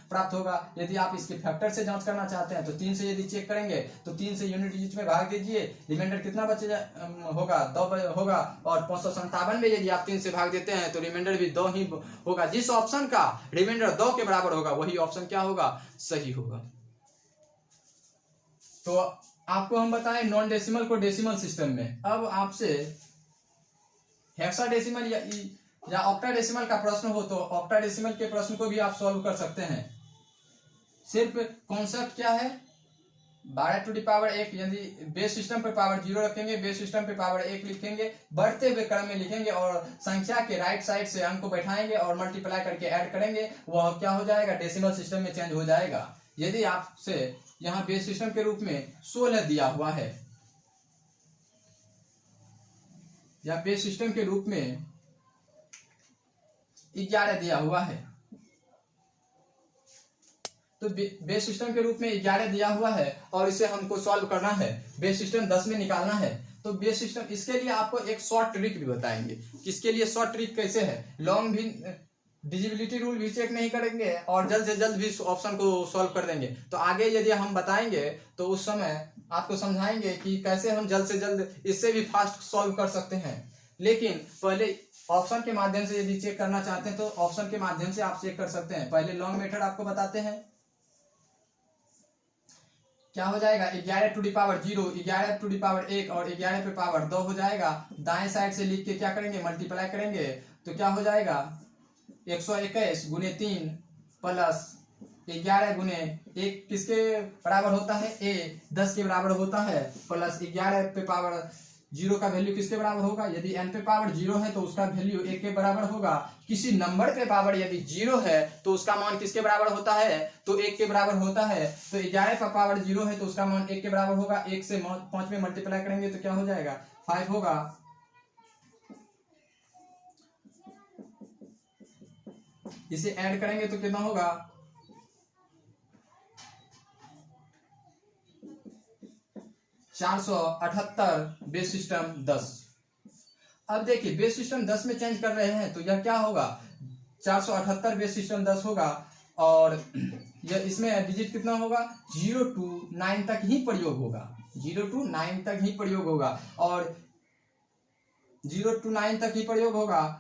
प्राप्त होगा। यदि आप इसके फैक्टर से जांच करना चाहते हैं तो 3 से यदि चेक करेंगे तो 3 से यूनिट डिजिट में भाग दीजिए, रिमाइंडर कितना बचेगा होगा, 2 होगा। और 557 में यदि आप 3 से भाग देते हैं तो रिमाइंडर भी 2 ही होगा। जिस ऑप्शन का रिमाइंडर 2 के बराबर होगा वही ऑप्शन क्या होगा, सही होगा। तो आपको हम बताएं नॉन डेसिमल को डेसिमल सिस्टम में। अब आपसे हेक्साडेसिमल या ऑक्टाडेसिमल का प्रश्न हो तो ऑक्टाडेसिमल के प्रश्न को भी आप सॉल्व कर सकते हैं। सिर्फ कॉन्सेप्ट क्या है, 12 टू दी पावर 1, यदि बेस सिस्टम पे पावर 0 रखेंगे, बेस सिस्टम पे पावर 1 लिखेंगे, बढ़ते हुए क्रम में लिखेंगे और संख्या के राइट साइड से अंक को बैठाएंगे और मल्टीप्लाई करके ऐड करेंगे, वह क्या हो जाएगा, डेसिमल सिस्टम में चेंज हो जाएगा। यदि आपसे यहाँ बेस सिस्टम के रूप में 16 दिया हुआ है या बेस सिस्टम के रूप में 11 दिया हुआ है, तो बेस सिस्टम के रूप में 11 दिया हुआ है और इसे हमको सॉल्व करना है, बेस सिस्टम 10 में निकालना है। तो बेस सिस्टम, इसके लिए आपको एक शॉर्ट ट्रिक भी बताएंगे। किसके लिए शॉर्ट ट्रिक कैसे है, लॉन्ग भी डिजिबिलिटी रूल भी चेक नहीं करेंगे और जल्द से जल्द भी ऑप्शन को सॉल्व कर देंगे। तो आगे यदि हम बताएंगे तो उस समय आपको समझाएंगे कि कैसे हम जल्द से जल्द इससे भी फास्ट सॉल्व कर सकते हैं। लेकिन पहले ऑप्शन के माध्यम से यदि चेक करना चाहते हैं तो ऑप्शन के माध्यम से आप चेक कर सकते हैं। पहले लॉन्ग मेथड आपको बताते हैं, क्या हो जाएगा, 11 to the power 0, 11 to the power 1 और 11 पे पावर 2 हो जाएगा। दाएं साइड से लिख के क्या करेंगे, मल्टीप्लाई करेंगे तो क्या हो जाएगा, 121 गुने 3 प्लस 11 गुने 1 किसके बराबर होता है, a 10 के बराबर होता है, प्लस 11 पे पावर 0 का वैल्यू किसके बराबर होगा, यदि n पे पावर 0 है तो उसका वैल्यू 1 के बराबर होगा। किसी नंबर पे पावर यदि 0 है तो उसका मान किसके बराबर होता है, तो 1 के बराबर होता है। तो 11 पे पावर 0 है तो उसका मान 1 के बराबर होगा। 1 से 5 में मल्टीप्लाई करेंगे तो क्या हो जाएगा, 5 होगा। इसे ऐड करेंगे तो कितना होगा, 478 बेस सिस्टम 10। अब देखिए बेस सिस्टम 10 में चेंज कर रहे हैं तो यह क्या होगा, 478 बेस सिस्टम 10 होगा और यह इसमें डिजिट कितना होगा, 0 to 9 तक ही प्रयोग होगा, 0 to 9 तक ही प्रयोग होगा। और 0 to 9 तक ही प्रयोग होगा।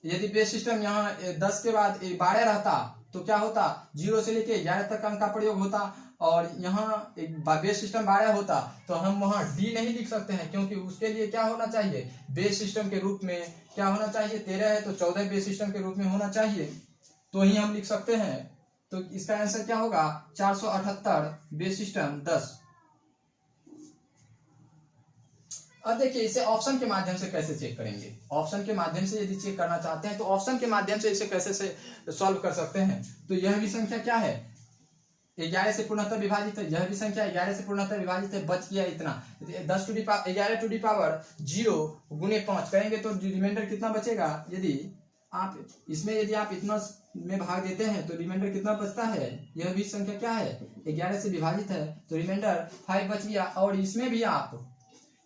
यदि बेस सिस्टम यहाँ 10 के बाद 12 रहता तो क्या होता, 0 से लेके 11 तक अंक का प्रयोग होता और यहाँ बेस सिस्टम 12 होता तो हम वहाँ डी नहीं लिख सकते हैं, क्योंकि उसके लिए क्या होना चाहिए, बेस सिस्टम के रूप में क्या होना चाहिए, 13 है तो 14 बेस सिस्टम के रूप में होना चाहिए, तो ही हम लिख सकते हैं। तो इसका आंसर क्या होगा, 478 बेस सिस्टम 10। अब देखिए इसे ऑप्शन के माध्यम से कैसे चेक करेंगे। ऑप्शन के माध्यम से यदि चेक करना चाहते हैं तो ऑप्शन के माध्यम से इसे कैसे से सॉल्व कर सकते हैं। तो यह भी संख्या क्या है, 11 से पूर्णतः विभाजित है, यह भी संख्या 11 से पूर्णतः विभाजित है, बच गया इतना 10 to the power 11 to the power 0 गुने 5 करेंगे तो रिमाइंडर कितना बचेगा। यदि आप इसमें यदि आप इतना में भाग देते हैं तो रिमाइंडर कितना बचता है, यह भी संख्या क्या है 11 से विभाजित है तो रिमाइंडर 5 बच गया। और इसमें भी आप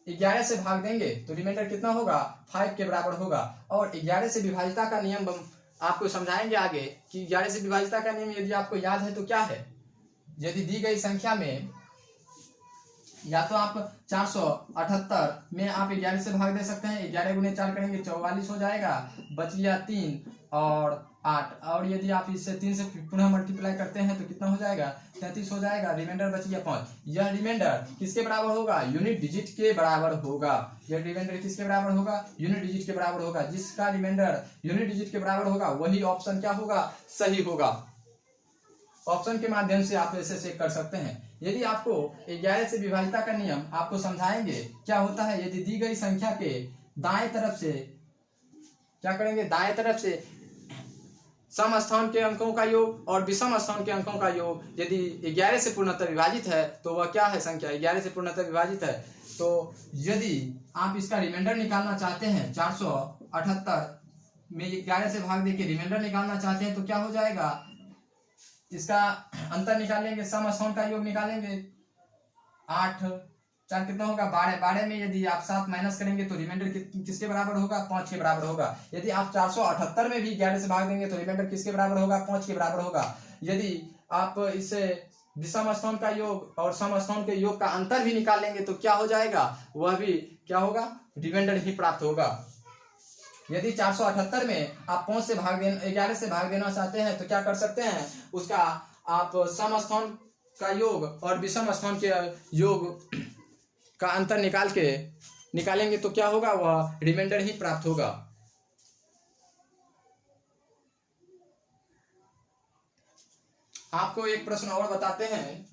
11 से भाग देंगे तो रिमाइंडर कितना होगा 5 के बराबर होगा। और 11 से विभाजिता का नियम आपको समझाएंगे आगे कि 11 से विभाजिता का नियम यदि आपको याद है तो क्या है। यदि दी गई संख्या में या तो आप 478 में आप 11 से भाग दे सकते हैं, 11 गुने 4 करेंगे 44 हो जाएगा, बच गया 3 और 8। और यदि आप इससे 3 से पुनः मल्टीप्लाई करते हैं तो कितना हो जाएगा 33 हो जाएगा, रिमाइंडर बच गया 5। यह रिमाइंडर किसके बराबर होगा, यूनिट डिजिट के बराबर होगा। यह रिमाइंडर किसके बराबर होगा, यूनिट डिजिट के बराबर होगा। जिसका रिमाइंडर यूनिट डिजिट के बराबर होगा वही ऑप्शन क्या होगा, सही होगा। ऑप्शन के माध्यम से आप ऐसे चेक कर सकते हैं। यदि आपको 11 से विभाजिता का नियम आपको समझाएंगे क्या होता है। यदि दी गई संख्या के दाएं तरफ से क्या करेंगे, दाएं तरफ से सम स्थान के अंकों का योग और विषम स्थान के अंकों का योग यदि 11 से पूर्णतः विभाजित है तो वह क्या है, संख्या 11 से पूर्णतः विभाजित है। तो यदि आप इसका रिमाइंडर निकालना चाहते हैं 478 में 11 से भाग देके रिमाइंडर निकालना चाहते हैं तो क्या हो जाएगा, इसका अंतर निकालेंगे, सम स्थान का योग निकालेंगे। 8 4 कितना होगा 12, 12 में यदि आप 7 माइनस करेंगे तो रिमाइंडर किसके बराबर होगा, 5 के बराबर होगा। यदि आप 478 में भी 11 से भाग देंगे तो रिमाइंडर किसके बराबर होगा, 5 के बराबर होगा। यदि आप इससे विषम स्थान का योग और सम स्थान के योग का अंतर भी निकाल लेंगे तो क्या हो जाएगा, वह भी क्या होगा, रिमाइंडर ही प्राप्त होगा। यदि 478 में आप 5 से भाग 11 से भाग देना चाहते हैं तो क्या कर सकते हैं, उसका आप सम स्थान का योग और विषम स्थान के योग का अंतर निकालेंगे तो क्या होगा, वह रिमाइंडर ही प्राप्त होगा। आपको एक प्रश्न और बताते हैं,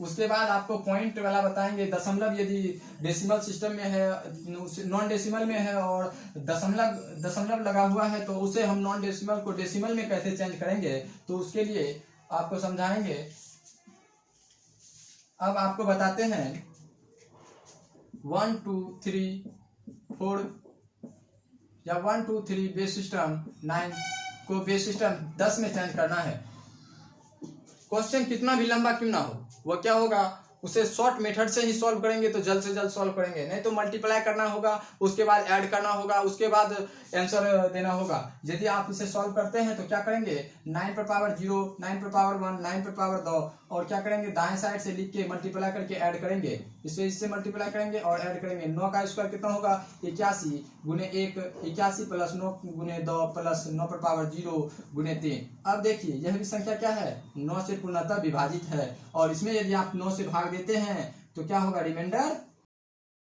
उसके बाद आपको पॉइंट वाला बताएंगे। दशमलव यदि डेसिमल सिस्टम में है, नॉन डेसिमल में है और दशमलव लगा हुआ है तो उसे हम नॉन डेसिमल को डेसिमल में कैसे चेंज करेंगे, तो उसके लिए आपको समझाएंगे। अब आपको बताते हैं 1 2 3 4 या 1 2 3 बेस सिस्टम 9 को बेस सिस्टम 10 में चेंज करना है। क्वेश्चन कितना भी लंबा क्यों ना हो, वह क्या होगा, उसे शॉर्ट मेथड से ही सॉल्व करेंगे तो जल्द से जल्द सॉल्व करेंगे, नहीं तो मल्टीप्लाई करना होगा, उसके बाद ऐड करना होगा, उसके बाद आंसर देना होगा। यदि आप इसे सॉल्व करते हैं तो क्या करेंगे, 9 पर पावर 0, 9 पर पावर 1, 9 पर पावर 2 और क्या करेंगे, दाएं साइड से लिख के मल्टीप्लाई करके ऐड करेंगे, इससे मल्टीप्लाई करेंगे और ऐड करेंगे। 9 का स्क्वायर कितना होगा 81 गुने 1, 81 प्लस 9 गुने 2 प्लस 9 पर पावर 0 गुने 3। अब देखिए यह भी संख्या क्या है, 9 से पूर्णतः विभाजित है और इसमें यदि आप 9 से भाग देते हैं तो क्या होगा, रिमाइंडर